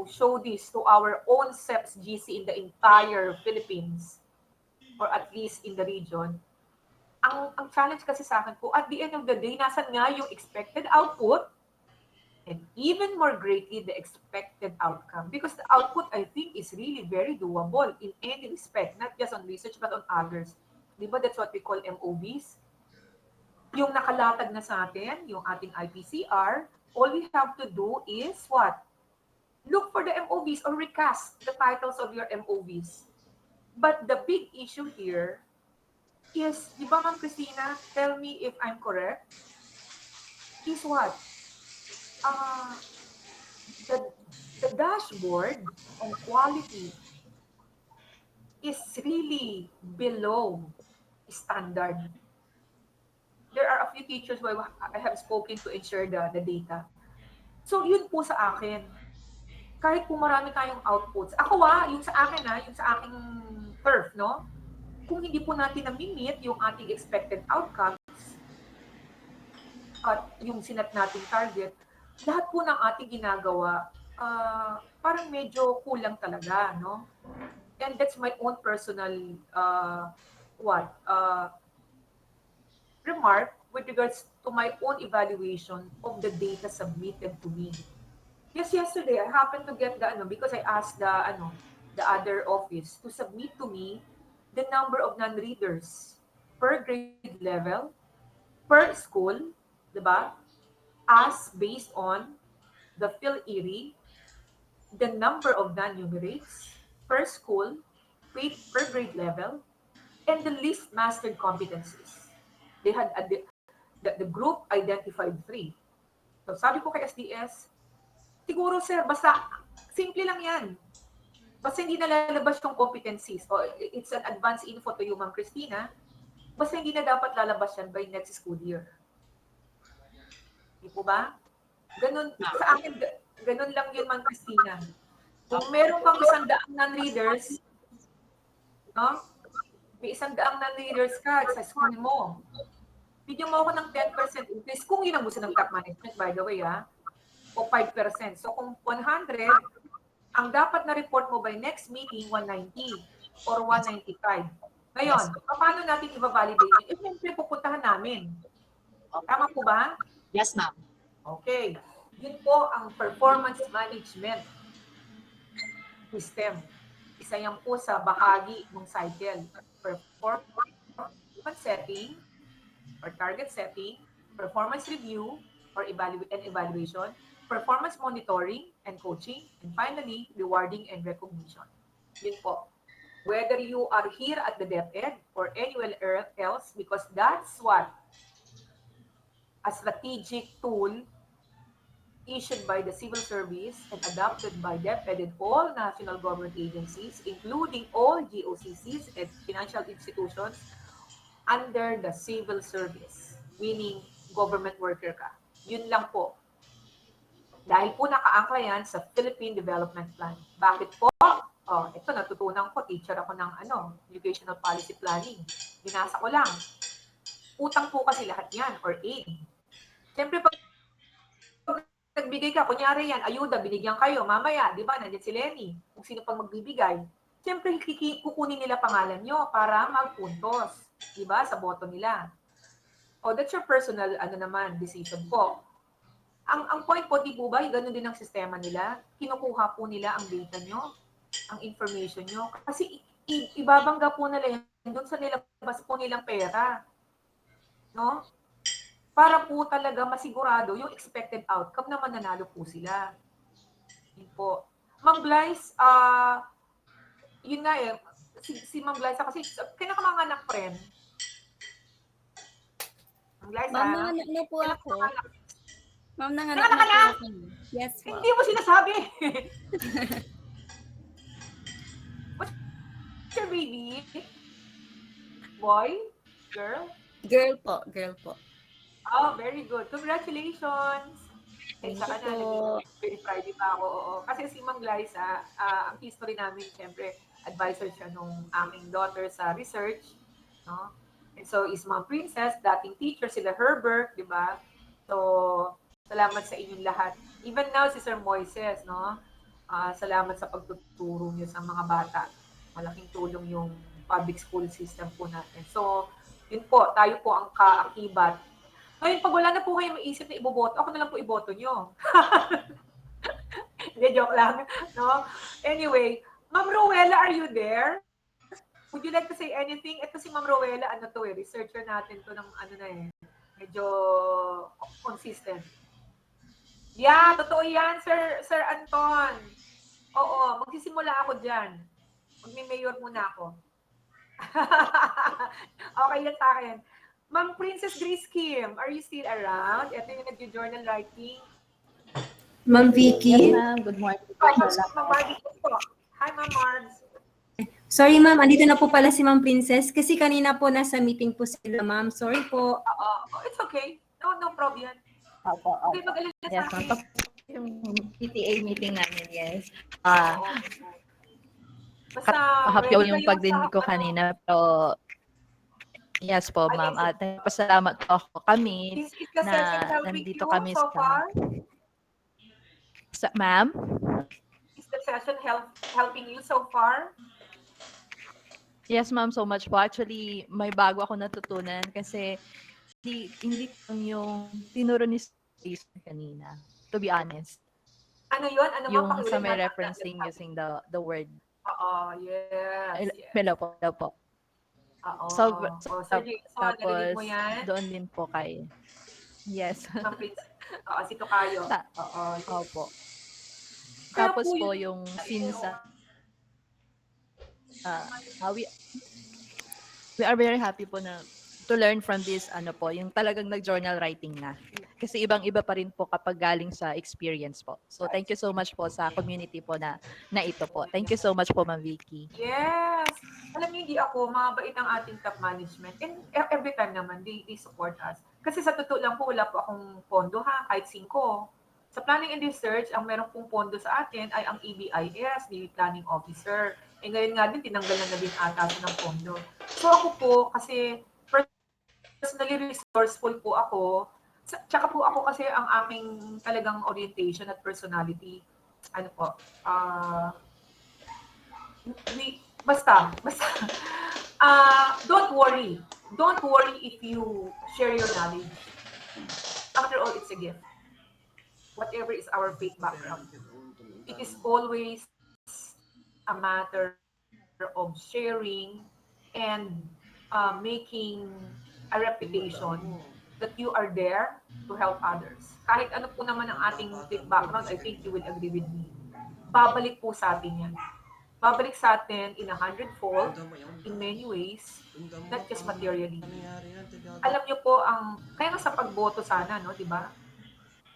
show this to our own CEPS GC in the entire Philippines, or at least in the region, ang challenge kasi sa akin po, at the end of the day, nasan nga yung expected output and even more greatly, the expected outcome. Because the output, I think, is really very doable in any respect, not just on research, but on others. Di ba? That's what we call MOVs. Yung nakalatag na sa atin, yung ating IPCR, all we have to do is what? Look for the MOVs or recast the titles of your MOVs. But the big issue here is, di ba, Ma'am Christina, tell me if I'm correct, is what? The dashboard on quality is really below standard. There are a few teachers who I have spoken to ensure the data. So yun po sa akin. Kahit po marami tayong outputs. Ako yung sa akin yung sa aking turf, no? Kung hindi po natin na-meet yung ating expected outcomes at yung sinat nating target, lahat po ng ating ginagawa, parang medyo kulang talaga, no? And that's my own personal remark with regards to my own evaluation of the data submitted to me. Yes, yesterday I happened to get because I asked the other office to submit to me the number of non-readers per grade level, per school, diba? As based on the PhilErie, the number of non-numerates per school, per grade level, and the least mastered competencies. They had the group identified 3. So sabi ko kay SDS, siguro sir, basta simple lang yan. Basta hindi nalalabas yung competencies. O it's an advanced info to you, Ma'am Christina. Basta hindi na dapat lalabas yan by next school year. Di po ba? Ganun, sa akin, ganun lang yun, Ma'am Christina. Kung meron kang 100 non-readers, no? May 100 non-readers ka sa school mo. Bigyan mo ako ng 10% increase kung yun ang gusto ng top management, by the way, o 5%. So kung 100, ang dapat na report mo by next meeting, 190 or 195. Ngayon, paano natin i-validate? Siyempre, pupuntahan namin. Tama po ba? Yes, ma'am. Okay. Yun po ang performance management system. Isa yan po sa bahagi ng cycle. Performance setting or target setting, performance review or evaluation, performance monitoring and coaching, and finally, rewarding and recognition. Yun po. Whether you are here at the DepEd or anywhere else, because that's what a strategic tool issued by the civil service and adopted by DepEd and all national government agencies, including all GOCCs and financial institutions under the civil service, meaning government worker ka. Yun lang po. Dahil po nakaangkla yan sa Philippine Development Plan. Bakit po? Ito natutunan ko, teacher ako ng educational policy planning. Binasa ko lang. Utang po kasi lahat yan, or aid. Siyempre, pag nagbigay ka, kunyari yan, ayuda, binigyan kayo, mamaya, di ba, nandiyan si Lenny, kung sino pang magbibigay. Siyempre, kukunin nila pangalan nyo para magpuntos, di ba, sa boto nila. That's your personal, decision po. Ang point po, di po ba, ganun din ang sistema nila, kinukuha po nila ang data nyo, ang information nyo, kasi ibabangga po nila yan doon sa nilabas po nilang pera. No? Para po talaga masigurado yung expected outcome na mananalo po sila. Yun po. Ma'am Blyce, yun nga si Ma'am Blyce, kasi kinakamanganak friend. Ma'am Blyce, Ma'am, nanganak na po ako. Ma'am, nanganak Nanganak na po ako. Yes po. Hindi mo sinasabi. What's your baby? Boy? Girl? Girl po, girl po. Oh, very good. Congratulations. Thank Saka you po. Very Friday pa ako. Oo. Kasi si Mang Glyza, ang history namin, siyempre, advisor siya nung aming daughter sa research. No? And so, is Ma'am Princess, dating teacher, sila Herbert, di ba? So, salamat sa inyong lahat. Even now, si Sir Moises, no? Salamat sa pagtuturo niyo sa mga bata. Malaking tulong yung public school system po natin. So, yun po, tayo po ang kaakibat. Ngayon, pag wala na po kayo maisip na iboboto, ako na lang po iboto nyo. Hindi, joke lang. No? Anyway, Ma'am Rowella, are you there? Would you like to say anything? Ito si Ma'am Rowella, researcher natin to ng medyo consistent. Yeah, totoo yan, Sir Anton. Oo, magsisimula ako dyan. Magmi-mayor muna ako. Okay yan sa akin. Ma'am Princess Grace Kim, are you still around? Ito yung nag-journal writing. Ma'am Vicky? Yes, ma'am. Good morning. Ma'am Margie po. Hi, Ma'am Margs. Sorry ma'am, andito na po pala si Ma'am Princess kasi kanina po nasa meeting po sila ma'am. Sorry po. It's okay. No problem. Opo, Okay, opo. mag-alala sa Yes, akin. ma'am. Yung PTA meeting namin, yes. Basta, Happy ready yung kayo pagdinig sa, ko kanina, pero yes po, ma'am. At pasalamat po ako kami Is the na session helping nandito you kami so far? Ma'am? Is the session helping you so far? Yes, ma'am, so much po. Actually, may bago ako natutunan kasi hindi lang yung tinuro ni Jason kanina, to be honest. Ano yun? Ano Yung pakiulit sa may natin? referencing using the word. Yes. Hello po, hello po. Oo. So, Sige, so, tapos, narinig mo yan? doon din po kay, yes. Si Tokayo. Opo. Kaya Tapos po po yung since we are very happy po na to learn from this yung talagang nag-journal writing na. Kasi ibang-iba pa rin po kapag galing sa experience po. So thank you so much po sa community po na ito po. Thank you so much po, Ma'am Vicky. Yes. Alam niyo, hindi ako, mabait ang ating top management. And every time naman, they support us. Kasi sa totoo lang po, wala po akong pondo kahit 5. Sa planning and research, ang meron pong pondo sa atin ay ang EBIS, the Planning Officer. Ngayon nga din, tinanggal na din ata ng pondo. So ako po, kasi personally resourceful po ako. Tsaka po ako kasi ang aming talagang orientation at personality. Basta. Don't worry. Don't worry if you share your knowledge. After all, it's a gift. Whatever is our faith background. It is always a matter of sharing and making a reputation that you are there to help others. Kahit ano po naman ang ating faith background, I think you will agree with me. Babalik po sa atin yan. Babalik sa atin in 100-fold, in many ways, not just materially. Alam niyo po, kaya nga sa pagboto sana, no, di ba?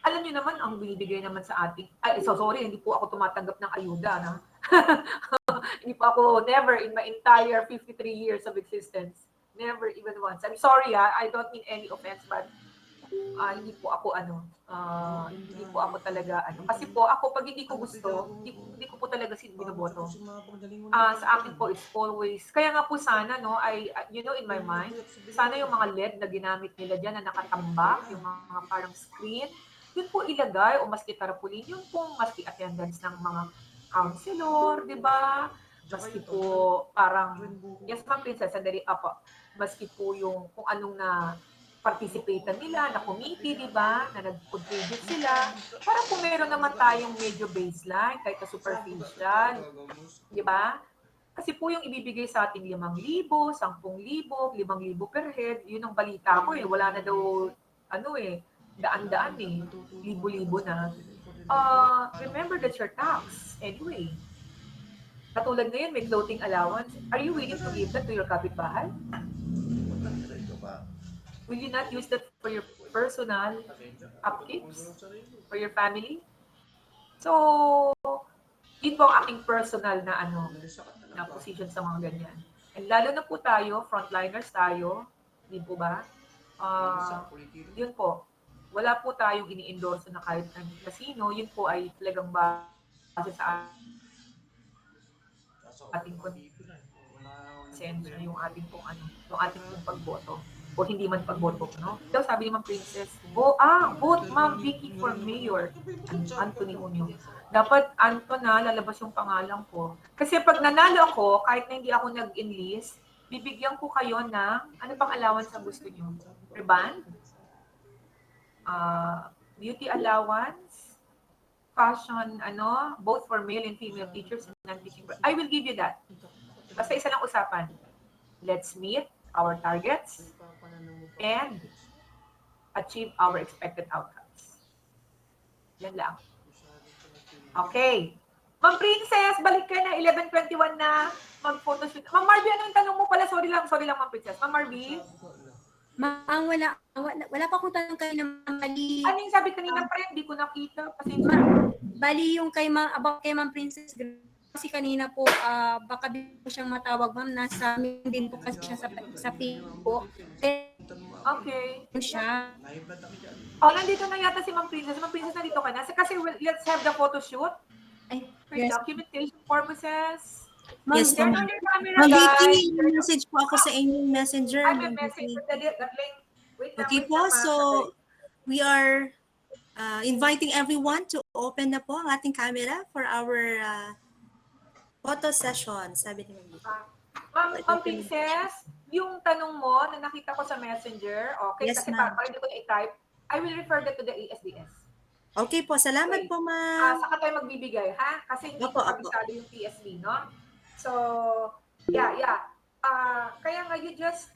Alam niyo naman, ang binibigay naman sa ating, hindi po ako tumatanggap ng ayuda, na. Hindi po ako, never in my entire 53 years of existence, never even once. I'm sorry, I don't mean any offense, but hindi po ako hindi po ako talaga kasi po ako pag hindi ko gusto, hindi ko po talaga binoboto. Sa akin po it's always, kaya nga po sana in my mind, sana yung mga LED na ginamit nila diyan na nakatambak, yung mga parang screen, yun po ilagay, o maski tarpaulin, yun po maski attendance ng mga counselor, di ba? Maski po parang, yes ma'am Princess, sandali, maski po yung kung anong na participate nila, na committee, di ba? Na nag-contribute sila. Para po meron naman tayong medyo baseline, kahit na superficial. Di ba? Kasi po yung ibibigay sa ating 5,000, 10,000, 5,000 per head, yun ang balita ko Wala na daw, daan-daan libo-libo na. Remember that's your tax anyway. Katulad ngayon, may clothing allowance. Are you willing to give that to your kapitbahay? Will you not use that for your personal upkeeps? For your family? So, yun po ang aking personal na na position sa mga ganyan. And lalo na po tayo, frontliners tayo, di po ba? Yun po. Wala po tayong ini-endorse na kahit ng casino, yun po ay talagang base sa ating konsensya, yung ating pong pagboto. O hindi man pagboto, no? Ito sabi ni Ma'am Princess, vote Ma'am Vicky for mayor. Anthony Unyo. Dapat lalabas yung pangalan ko. Kasi pag nanalo ako, kahit na hindi ako nag-enlist, bibigyan ko kayo ng, ano pang allowance ang gusto nyo? Reband? Beauty allowance? Fashion, both for male and female teachers and non-teaching. I will give you that. Basta isa lang usapan. Let's meet our targets and achieve our expected outcomes. Yan lang. Okay. Ma'am Princess, balik ka na. 11:21 na. Mag-photoshoot. Ma'am Marby, ano yung tanong mo pala? Sorry lang, Ma'am Princess. Ma'am Marby? Ma'am, wala pa akong tanong kayo na bali. Ano yung sabi kanina, friend? Hindi ko nakita. Pasensya. Bali yung about kay Ma'am Princess kasi kanina po, baka din po siyang matawag, ma'am. Nasa amin din po kasi siya sa PIG po. Okay. Siya. Oh, nandito na yata si Ma'am Princess. Ma'am Princess, nandito ka na. Kasi let's have the photo shoot. For Yes. documentation purposes. Yes, turn ma'am. on your camera, Ma'am guys. Vicky, may message po ako sa inyong messenger. I may Ma'am message Vicky. that link. Wait lang, Okay wait po, lang, ma'am. so we are inviting everyone to open na po ang ating camera for our photo session. Sabi ni Ma'am Vicky. Ma'am Princess, yung tanong mo na nakita ko sa messenger, okay, Yes, kasi ma'am. para hindi ko na-type, I will refer that to the ASDS. Okay po, salamat po, ma'am. Saka tayo magbibigay, ha? Kasi hindi Opo, ko opo. kabisado yung TSB, no? So, yeah. Kaya nga,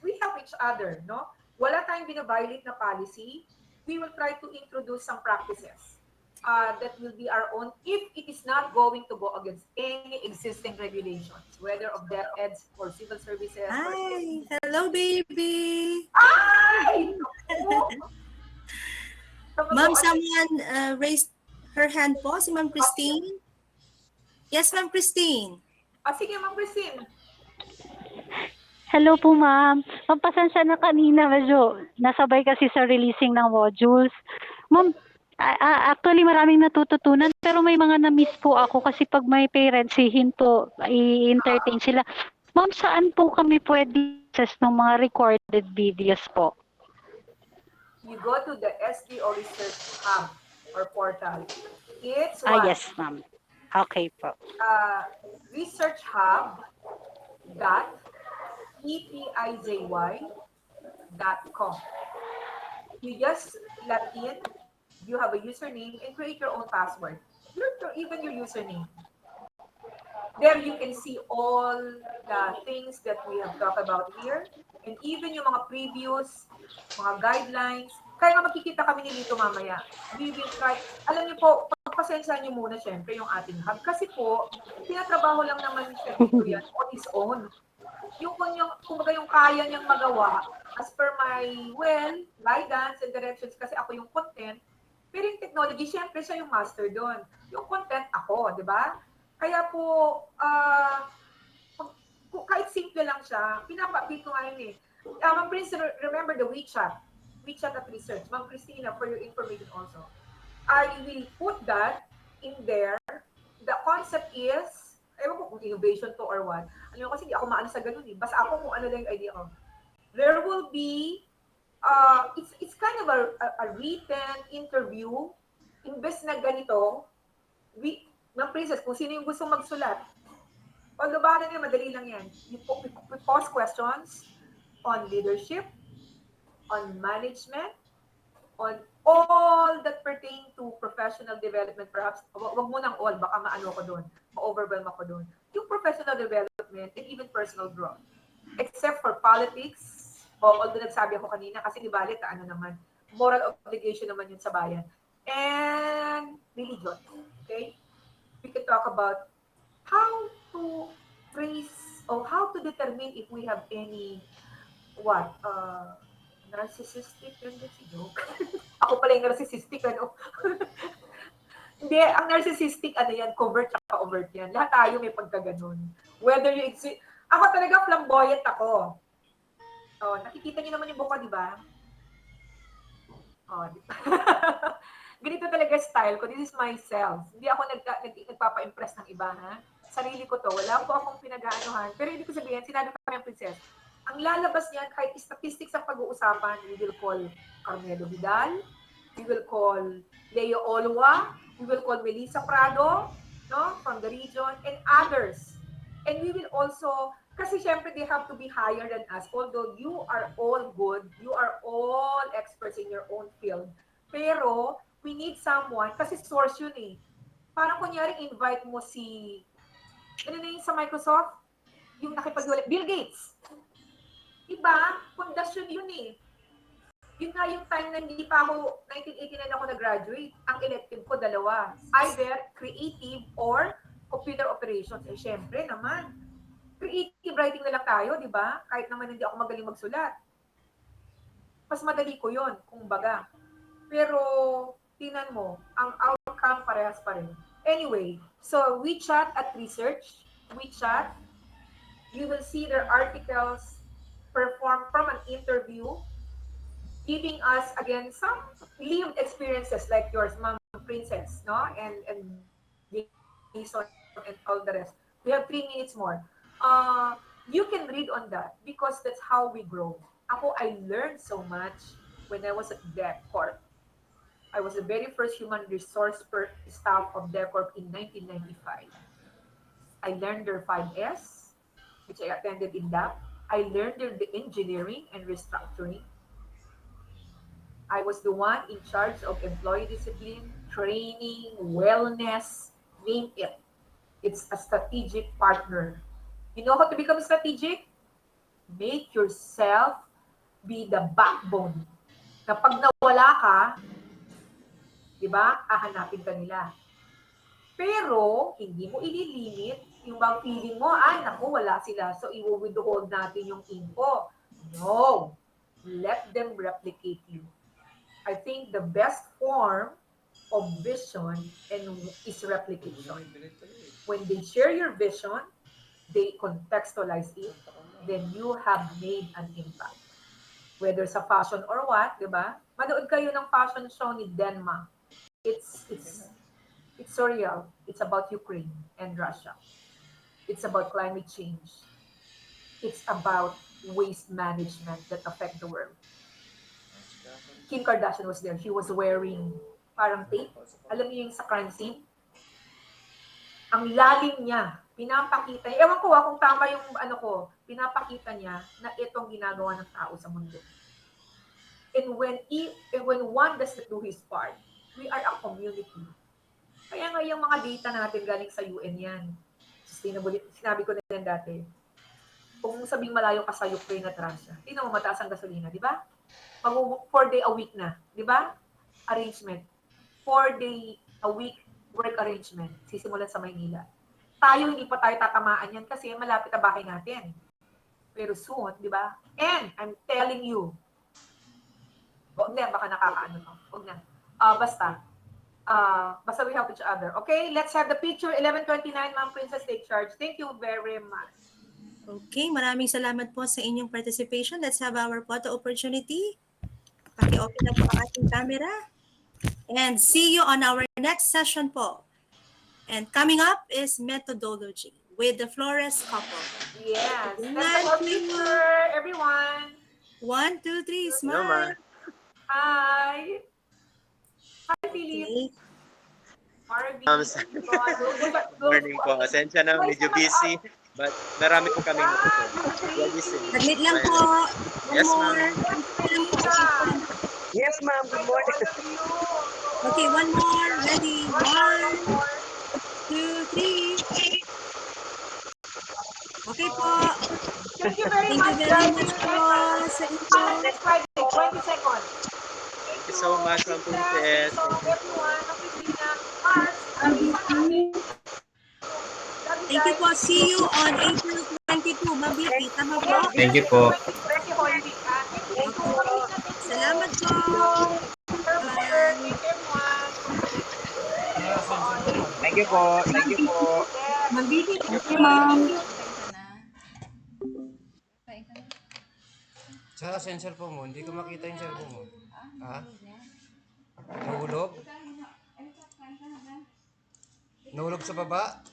we help each other, no? Wala tayong binabiolate na policy. We will try to introduce some practices that will be our own if it is not going to go against any existing regulations, whether of DepEds or civil services. Hi! Hello, baby! Ay! Ma'am, someone raised her hand po, si Ma'am Christine. Yes, Ma'am Christine. Sige, Ma'am Christine. Hello po, ma'am. Pasensya na kanina, medyo nasabay kasi sa releasing ng modules. Ma'am, actually maraming natututunan pero may mga na-miss po ako kasi pag may parents, hinto, i-entertain sila. Ma'am, saan po kami pwede access ng mga recorded videos po? You go to the SDO Research Hub or portal. It's what? Yes, ma'am. Okay po. researchhub.epizy.com. You just log in, you have a username, and create your own password. Even your username. There you can see all the things that we have talked about here, and even yung mga previous, mga guidelines. Kaya nga makikita kami ni Lito mamaya. We will try. Alam niyo po, pagpasensya niyo muna syempre yung ating hub. Kasi po, tinatrabaho lang naman siya dito yan on his own. Yung kumbaga yung kaya niyang magawa as per my guidance and directions kasi ako yung content. Pero yung technology, syempre siya yung master doon. Yung content ako, di ba? Kaya po, kahit simple lang siya, pinapa-update ko ngayon eh. Ma'am Prince, remember the WeChat at Research. Ma'am Christina, for your information also. I will put that in there. The concept is, ewan ko kung innovation to or what. Alam mo kasi hindi ako maano sa ganun eh. Basta ako kung ano lang yung idea ko. There will be, it's kind of a written interview. Imbes na ganito, Ma'am Princess, kung sino yung gusto magsulat, paglabanan niya, madali lang yan. We pose questions on leadership, on management, on all that pertain to professional development. Perhaps, wag mo nang all, baka maano ko doon, ma-overwhelm ako doon. Yung professional development and even personal growth. Except for politics, although nagsabi ako kanina, kasi di balik, naman, moral obligation naman yun sa bayan. And religion, okay? We can talk about how to trace or how to determine if we have any narcissistic tendency, joke. Ako pala yung narcissistic, ano? Hindi, ang narcissistic, ano yan, covert at overt yan. Lahat tayo may pagkaganon. Whether you exist, ako talaga flamboyant ako. Oh, nakikita niyo naman yung buka, di ba? Oh, di ba? Ganito talaga style ko. This is myself. Hindi ako nagpapa-impress ng iba, ha? Sarili ko to. Wala po akong pinag-aanohan. Pero hindi ko sabihin, sinabi ko kami ang princess. Ang lalabas niyan, kahit statistics ang pag-uusapan, we will call Carmelo Vidal, we will call Leo Olwa, we will call Melissa Prado, no, from the region, and others. And we will also, kasi syempre they have to be higher than us, although you are all good, you are all experts in your own field. Pero, we need someone, kasi source yun eh. Parang kunyari invite mo si, ano na yun sa Microsoft? Yung nakipag-ulit, Bill Gates. Diba? Pundasyon yun eh. Yun nga yung time na hindi pa ako, 1989 ako nag-graduate. Ang elective ko, dalawa. Either creative or computer operations. Eh, syempre naman. Creative writing na lang tayo, di ba? Kahit naman hindi ako magaling magsulat. Mas madali ko yun, kung baga. Pero, tingnan mo, ang outcome parehas pa rin. Anyway, so WeChat at research, WeChat, you will see their articles performed from an interview, giving us again some lived experiences like yours, Ma'am Princess, no? And Jason and all the rest. We have 3 minutes more. You can read on that because that's how we grow. Ako, I learned so much when I was at DevCorp. I was the very first human resource staff of DevCorp in 1995. I learned their 5S, which I attended in DAP. I learned the engineering and restructuring. I was the one in charge of employee discipline, training, wellness, name it. It's a strategic partner. You know how to become strategic? Make yourself be the backbone. Kapag nawala ka, di ba, hahanapin ka nila. Pero, hindi mo ililimit yung bang feeling mo, naku, wala sila, so i-withhold natin yung info. No. Let them replicate you. I think the best form of vision is replication. When they share your vision, they contextualize it, then you have made an impact. Whether sa fashion or what, di ba? Manood kayo ng fashion show ni Denma. It's surreal. It's about Ukraine and Russia. It's about climate change. It's about waste management that affect the world. Kim Kardashian was there. She was wearing parang tape. Alam niyo yung sa crime scene? Ang lalim niya. Pinapakita niya. Ewan ko kung tama yung pinapakita niya na itong ginagawa ng tao sa mundo. And when one does do his part, we are a community. Kaya nga yung mga data natin galing sa UN yan. Sustainability, sinabi ko na yan dati. Kung sabing malayo ka sa Ukraine at Russia, hindi na mataas ang gasolina, di ba? 4-day a week na, di ba? Arrangement. 4-day a week work arrangement. Sisimulan sa Maynila. Tayo, hindi pa tayo tatamaan yan kasi malapit na bahay natin. Pero soon, di ba? And I'm telling you, huwag na, baka nakakaano to. Huwag na. Basta we help each other. Okay, let's have the picture. 11:29, Ma'am Princess, take charge. Thank you very much. Okay, maraming salamat po sa inyong participation. Let's have our photo opportunity. Paki-open na po ang ating camera. And see you on our next session po. And coming up is methodology with the Flores couple. Yes. That's our picture, everyone. 1, 2, 3, smile. Hi. Hi, Philip. Marvin. Morning po. Asensya na, medyo busy. But marami po kami Saglit lang po. Yes, ma'am. Yes, ma'am. Good morning. Okay, one more. Ready? 1, 2, 3. Okay po. Thank you very Thank much. you very much po sa inyo. Next Friday, 20 seconds. Thank you so much, Ma'am Princess. Everyone, Christina, Mars, Thank you po. See you on April 22. Ma'am Vicky, tama po? Thank you po. Salamat po. Thank you po. Thank you po. Ma'am Vicky, thank you, ma'am. Sa cellphone mo, hindi ko makita yung cellphone mo. Ha? Nahulog? Nahulog sa baba?